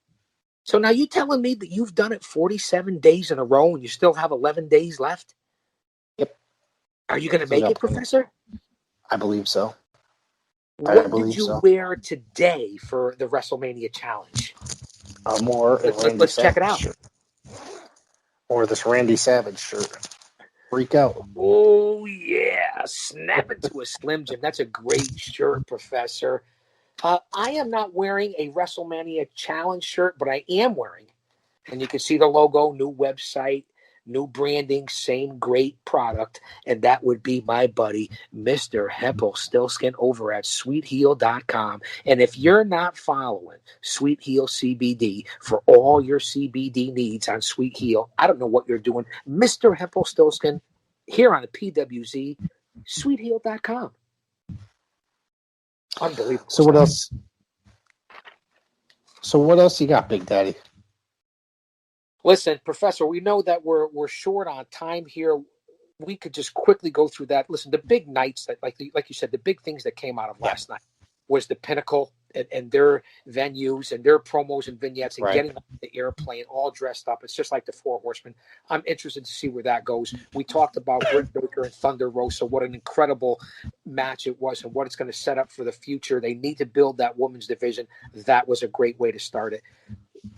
So now you telling me that you've done it 47 days in a row and you still have 11 days left? Yep. Are you going to make it, Professor? I believe so. What did you wear today for the WrestleMania challenge? Let's check it out. Shirt. Or this Randy Savage shirt. Freak out. Oh, yeah. Snap it to a Slim Jim. That's a great shirt, Professor. I am not wearing a WrestleMania challenge shirt, but I am wearing, and you can see the logo, new website, new branding, same great product, and that would be my buddy, Mr. Hempel-Stillskin over at sweetheel.com. And if you're not following Sweet Heel CBD for all your CBD needs on Sweet Heel, I don't know what you're doing. Mr. Hempel-Stillskin here on the PWZ, sweetheel.com. Unbelievable. So what else? You got, Big Daddy? Listen, Professor, we know that we're short on time here. We could just quickly go through that. Listen, the big nights that, like you said, the big things that came out of last night was the Pinnacle and their venues and their promos and vignettes and getting on the airplane all dressed up. It's just like the Four Horsemen. I'm interested to see where that goes. We talked about Britt Baker and Thunder Rosa, what an incredible match it was and what it's going to set up for the future. They need to build that women's division. That was a great way to start it.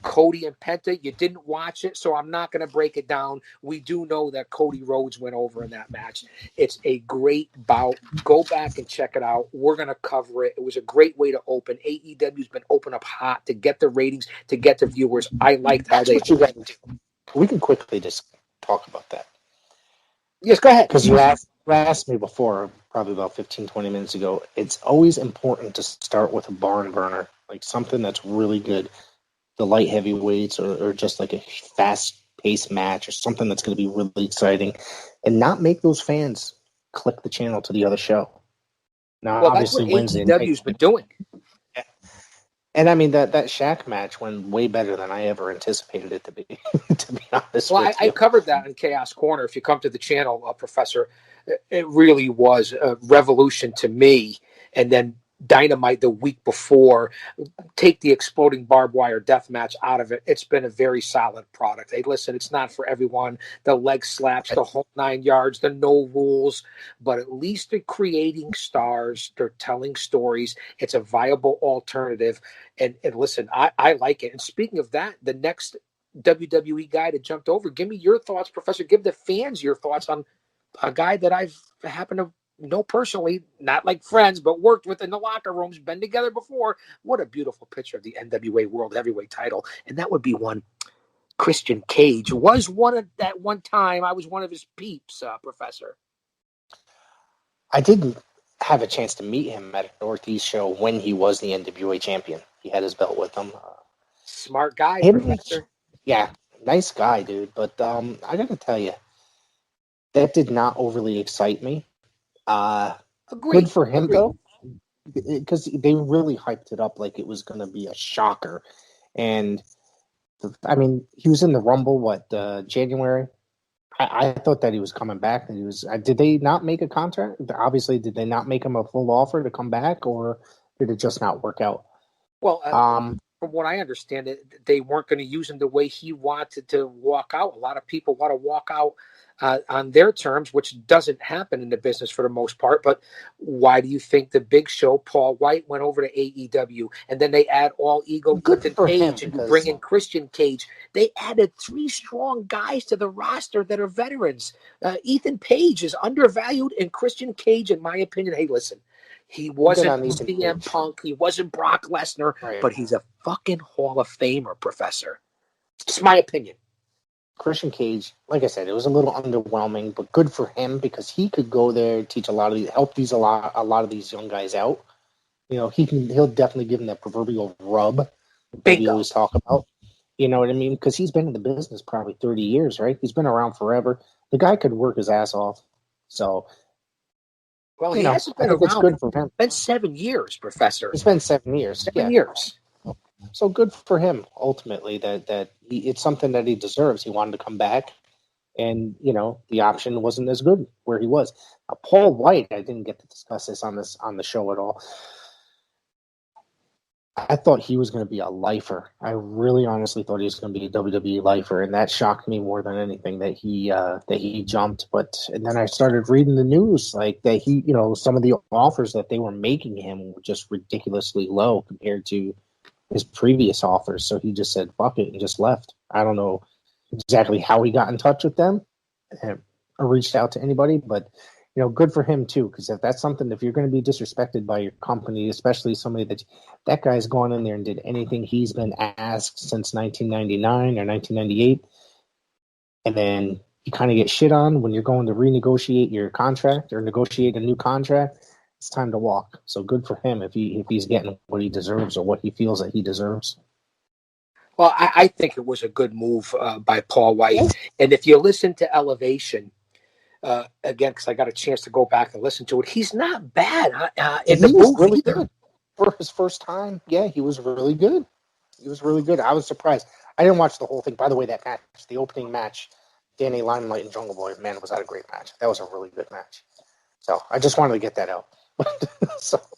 Cody and Penta, you didn't watch it, so I'm not going to break it down. We do know that Cody Rhodes went over in that match. It's a great bout. Go back and check it out. We're going to cover it. It was a great way to open. AEW's been open up hot to get the ratings, to get the viewers. I liked how they... We can quickly just talk about that. Yes, go ahead. Because you asked me before, probably about 15, 20 minutes ago, it's always important to start with a barn burner, like something that's really good. The light heavyweights or just like a fast-paced match or something that's going to be really exciting and not make those fans click the channel to the other show. Now, obviously, that's what AEW's been doing. Yeah. And I mean, that Shaq match went way better than I ever anticipated it to be, to be honest with you. I covered that in Chaos Corner. If you come to the channel, Professor, it really was a revolution to me. And then Dynamite the week before, take the exploding barbed wire death match out of it. It's been a very solid product. Hey, listen, it's not for everyone. The leg slaps, the whole 9 yards, the no rules, but at least they're creating stars. They're telling stories. It's a viable alternative. And listen, I like it. And speaking of that, the next WWE guy that jumped over, give me your thoughts, Professor. Give the fans your thoughts on a guy that I've happened to know personally, not like friends, but worked with in the locker rooms, been together before. What a beautiful picture of the NWA World Heavyweight title. And that would be one Christian Cage. Was one at that one time. I was one of his peeps, Professor. I didn't have a chance to meet him at a Northeast show when he was the NWA champion. He had his belt with him. Smart guy, Professor. Yeah, nice guy, dude. But I got to tell you, that did not overly excite me. Good for him, though, because they really hyped it up like it was going to be a shocker. And, I mean, he was in the Rumble, January? I thought that he was coming back. And he was. Did they not make a contract? Obviously, did they not make him a full offer to come back, or did it just not work out? Well, from what I understand, they weren't going to use him the way he wanted to walk out. A lot of people want to walk out on their terms, which doesn't happen in the business for the most part. But why do you think the Big Show, Paul White, went over to AEW, and then they add all ego Ethan Page, and you bring in Christian Cage? They added 3 strong guys to the roster that are veterans. Ethan Page is undervalued, and Christian Cage, in my opinion, hey, listen, he wasn't CM Punk, he wasn't Brock Lesnar, but he's a fucking Hall of Famer, Professor. It's my opinion. Christian Cage, like I said, it was a little underwhelming, but good for him because he could go there, teach a lot of these young guys out. You know, he'll definitely give them that proverbial rub that we always talk about. You know what I mean? Because he's been in the business probably 30 years, right? He's been around forever. The guy could work his ass off. So, Well, you he know, hasn't I been think it's around. good for him. It's been 7 years, Professor. It's been 7 years. 7 years. So good for him. Ultimately, it's something that he deserves. He wanted to come back, and you know the option wasn't as good where he was. Paul White, I didn't get to discuss this on the show at all. I thought he was going to be a lifer. I really honestly thought he was going to be a WWE lifer, and that shocked me more than anything that he jumped. And then I started reading the news, like that he, you know, some of the offers that they were making him were just ridiculously low compared to his previous offers. So he just said fuck it and just left. I don't know exactly how he got in touch with them or reached out to anybody, but you know, good for him too. Because if that's something, if you're going to be disrespected by your company, especially somebody that guy's gone in there and did anything he's been asked since 1999 or 1998, and then you kind of get shit on when you're going to renegotiate your contract or negotiate a new contract, it's time to walk. So good for him if he's getting what he deserves or what he feels that he deserves. Well, I think it was a good move by Paul White. And if you listen to Elevation, again, because I got a chance to go back and listen to it, he's not bad in the booth really either. Good. For his first time, yeah, he was really good. He was really good. I was surprised. I didn't watch the whole thing. By the way, that match, the opening match, Danny Limelight and Jungle Boy, man, was that a great match. That was a really good match. So I just wanted to get that out.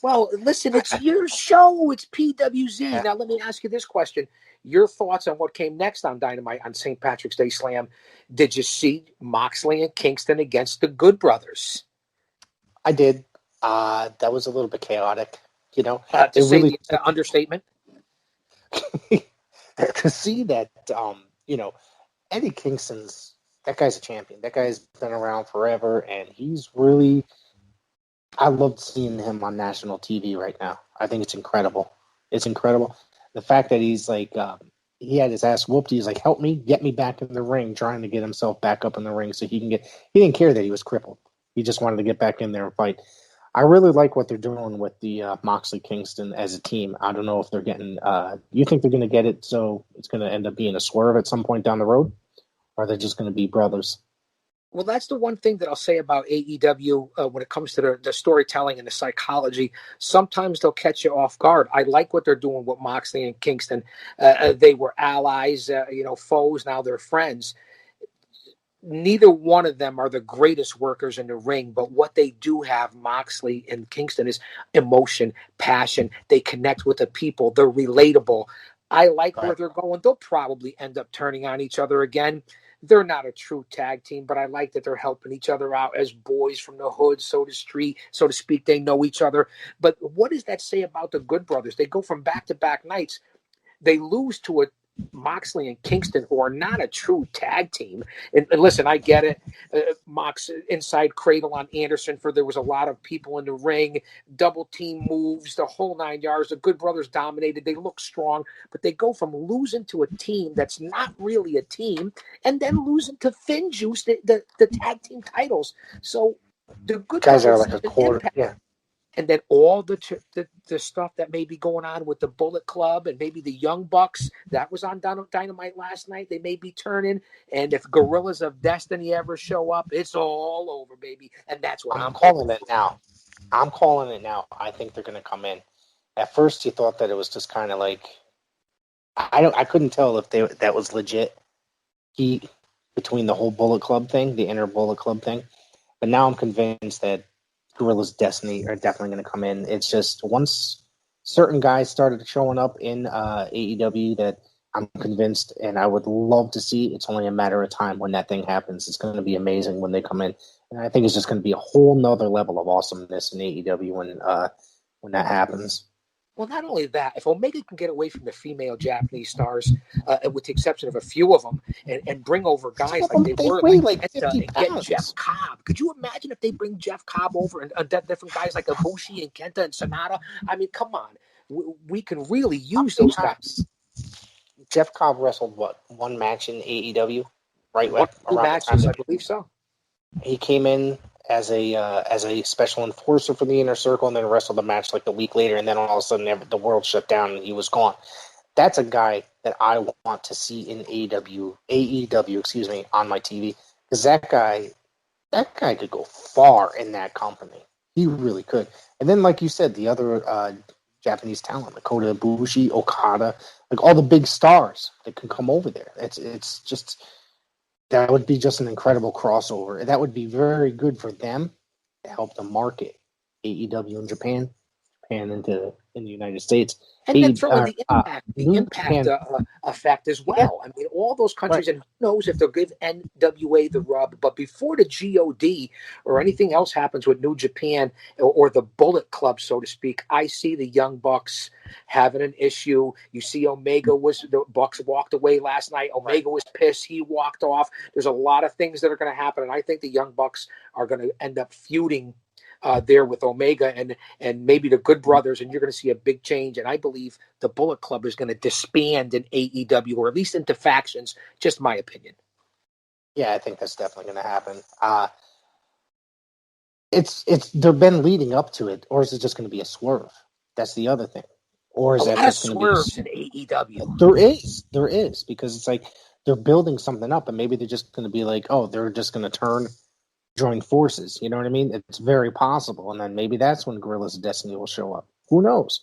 Well, listen, it's your show. It's PWZ. Yeah. Now, let me ask you this question. Your thoughts on what came next on Dynamite on St. Patrick's Day Slam. Did you see Moxley and Kingston against the Good Brothers? I did. That was a little bit chaotic, you know. To say the understatement. To see that, you know, Eddie Kingston's, that guy's a champion. That guy's been around forever, and he's really, I loved seeing him on national TV right now. I think it's incredible. It's incredible. The fact that he's like, he had his ass whooped. He's like, help me, get me back in the ring, trying to get himself back up in the ring so he didn't care that he was crippled. He just wanted to get back in there and fight. I really like what they're doing with the Moxley Kingston as a team. I don't know if they're getting, you think they're going to get it so it's going to end up being a swerve at some point down the road? Or are they just going to be brothers? Well, that's the one thing that I'll say about AEW when it comes to the storytelling and the psychology. Sometimes they'll catch you off guard. I like what they're doing with Moxley and Kingston. They were allies, foes. Now they're friends. Neither one of them are the greatest workers in the ring, but what they do have, Moxley and Kingston, is emotion, passion. They connect with the people. They're relatable. I like where they're going. They'll probably end up turning on each other again. They're not a true tag team, but I like that they're helping each other out as boys from the hood, so to speak. They know each other. But what does that say about the Good Brothers? They go from back-to-back nights. They lose to a Moxley and Kingston, who are not a true tag team. And listen, I get it. Mox inside cradle on Anderson there was a lot of people in the ring, double team moves, the whole 9 yards. The Good Brothers dominated. They look strong, but they go from losing to a team that's not really a team, and then losing to FinJuice, the tag team titles. So the Good Guys Brothers are like a quarter. impact. Yeah. And then all the stuff that may be going on with the Bullet Club and maybe the Young Bucks, that was on Dynamite last night. They may be turning. And if Gorillas of Destiny ever show up, it's all over, baby. And that's what I'm calling it now. I'm calling it now. I think they're going to come in. At first, you thought that it was just kind of like, I couldn't tell if that was legit heat between the whole Bullet Club thing, the inner Bullet Club thing. But now I'm convinced that Gorilla's Destiny are definitely going to come in. It's just once certain guys started showing up in AEW that I'm convinced, and I would love to see. It's only a matter of time when that thing happens. It's going to be amazing when they come in, and I think it's just going to be a whole nother level of awesomeness in AEW when that happens. Well, not only that, if Omega can get away from the female Japanese stars, with the exception of a few of them, and bring over guys like they were, like Kenta, and get Jeff Cobb. Could you imagine if they bring Jeff Cobb over and different guys like Ibushi and Kenta and Sonata? I mean, come on. We can really use those guys. Jeff Cobb wrestled, one match in AEW? Right? Two matches, I believe so. He came in as a special enforcer for the Inner Circle, and then wrestled the match like a week later, and then all of a sudden the world shut down and he was gone. That's a guy that I want to see in AEW, on my TV, because that guy could go far in that company. He really could. And then, like you said, the other Japanese talent, Makoto Ibushi, Okada, like all the big stars that can come over there. It's just, that would be just an incredible crossover. That would be very good for them to help them market AEW in Japan in the United States. And then throw in the New impact Japan, effect as well. I mean, all those countries, right. and who knows if they'll give NWA the rub. But before the GOD or anything else happens with New Japan or the Bullet Club, so to speak, I see the Young Bucks having an issue. You see the Bucks walked away last night. Omega was pissed. He walked off. There's a lot of things that are going to happen. And I think the Young Bucks are going to end up feuding there with Omega and maybe the Good Brothers, and you're going to see a big change. And I believe the Bullet Club is going to disband in AEW, or at least into factions. Just my opinion. Yeah, I think that's definitely going to happen. They've been leading up to it, or is it just going to be a swerve? That's the other thing. Or is that just going to be swerves in AEW? There is, because it's like they're building something up, and maybe they're just going to be like, oh, they're just going to join forces. You know what I mean? It's very possible, and then maybe that's when Guerrillas of Destiny will show up. Who knows?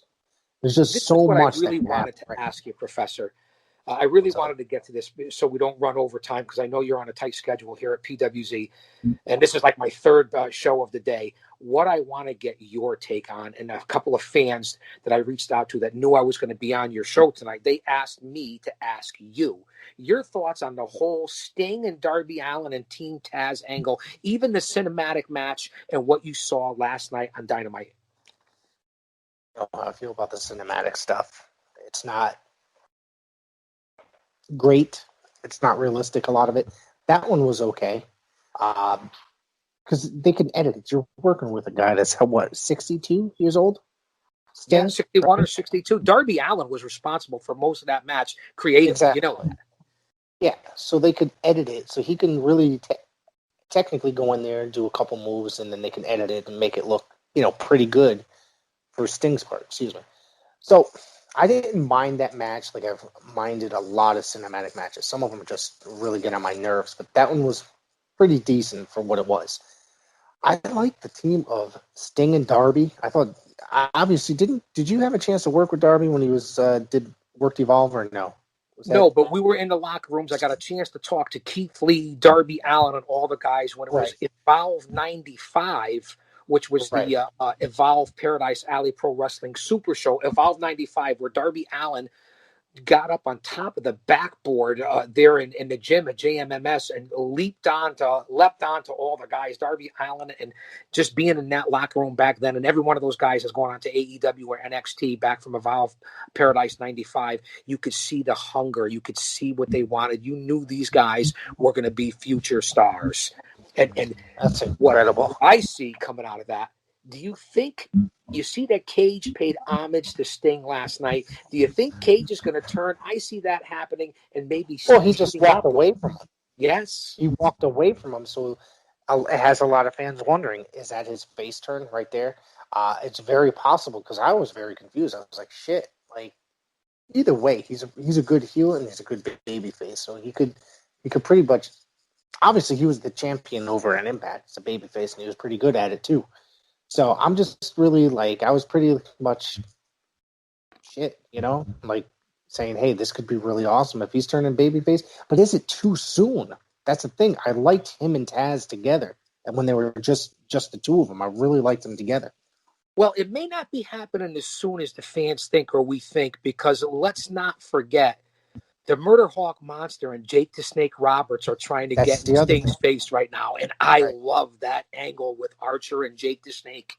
There's just This so is what much I really wanted to ask you, Professor. I really wanted to get to this so we don't run over time, because I know you're on a tight schedule here at PWZ, and this is like my third show of the day. What I want to get your take on, and a couple of fans that I reached out to that knew I was going to be on your show tonight, they asked me to ask you your thoughts on the whole Sting and Darby Allin and Team Taz angle, even the cinematic match, and what you saw last night on Dynamite. I don't know how I feel about the cinematic stuff. It's not great. It's not realistic, a lot of it. That one was okay. Because they can edit it. You're working with a guy that's, 62 years old? Sting? Yeah, 61 right? Or 62. Darby Allin was responsible for most of that match creatively. Exactly. You know that. Yeah, so they could edit it. So he can really technically go in there and do a couple moves, and then they can edit it and make it look, pretty good for Sting's part. Excuse me. So I didn't mind that match like I've minded a lot of cinematic matches. Some of them just really get on my nerves, but that one was pretty decent for what it was. I like the team of Sting and Darby. I thought, obviously, did you have a chance to work with Darby when he was worked Evolve, or no? No, but we were in the locker rooms. I got a chance to talk to Keith Lee, Darby Allin, and all the guys when it was Evolve 95, which was the Evolve Paradise Alley Pro Wrestling Super Show. Evolve 95, where Darby Allin got up on top of the backboard there in the gym at JMMS and leapt onto all the guys, Darby Allin, and just being in that locker room back then. And every one of those guys has gone on to AEW or NXT back from Evolve Paradise 95. You could see the hunger. You could see what they wanted. You knew these guys were going to be future stars. And that's incredible. What I see coming out of that, do you think you see that Cage paid homage to Sting last night? Do you think Cage is going to turn? I see that happening, and maybe. Well, he just walked away from him. Yes, he walked away from him, so it has a lot of fans wondering: is that his face turn right there? It's very possible, because I was very confused. I was like, "Shit!" Like, either way, he's a good heel and he's a good baby face, so he could pretty much. Obviously, he was the champion over an Impact. It's a baby face, and he was pretty good at it too. So I'm just really I was pretty much shit, saying, hey, this could be really awesome if he's turning babyface. But is it too soon? That's the thing. I liked him and Taz together. And when they were just the two of them, I really liked them together. Well, it may not be happening as soon as the fans think or we think, because let's not forget the Murder Hawk Monster and Jake the Snake Roberts are trying to get in Sting's face right now. And I love that angle with Archer and Jake the Snake.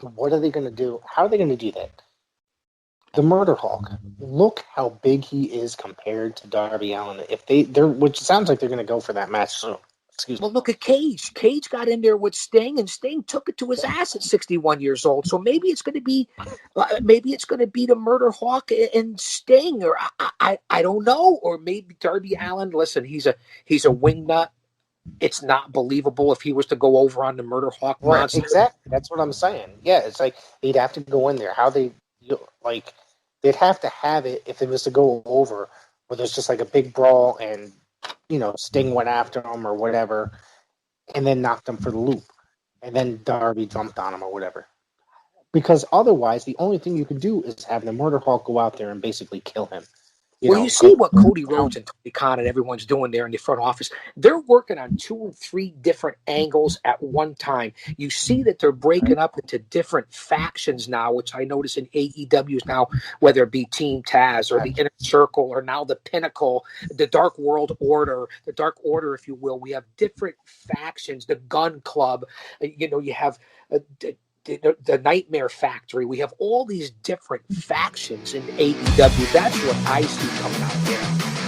What are they going to do? How are they going to do that? The Murder Hawk, look how big he is compared to Darby Allin. Which sounds like they're going to go for that match soon. Excuse me. Well, look at Cage. Cage got in there with Sting, and Sting took it to his ass at 61 years old. So maybe it's going to be, the Murder Hawk and Sting, or I don't know, or maybe Darby Allin. Listen, he's a wingnut. It's not believable if he was to go over on the Murder Hawk Monster. Exactly. That's what I'm saying. Yeah, it's like he'd have to go in there. How they they'd have to have it if it was to go over, where there's just like a big brawl and, Sting went after him or whatever, and then knocked him for the loop. And then Darby jumped on him or whatever. Because otherwise, the only thing you could do is have the Murder Hawk go out there and basically kill him. You see what Cody Rhodes and Tony Khan and everyone's doing there in the front office. They're working on 2 or 3 different angles at one time. You see that they're breaking up into different factions now, which I notice in AEWs now, whether it be Team Taz or the Inner Circle or now the Pinnacle, the Dark World Order, the Dark Order, if you will. We have different factions, the Gun Club. You have the Nightmare Factory. We have all these different factions in AEW. That's what I see coming out there.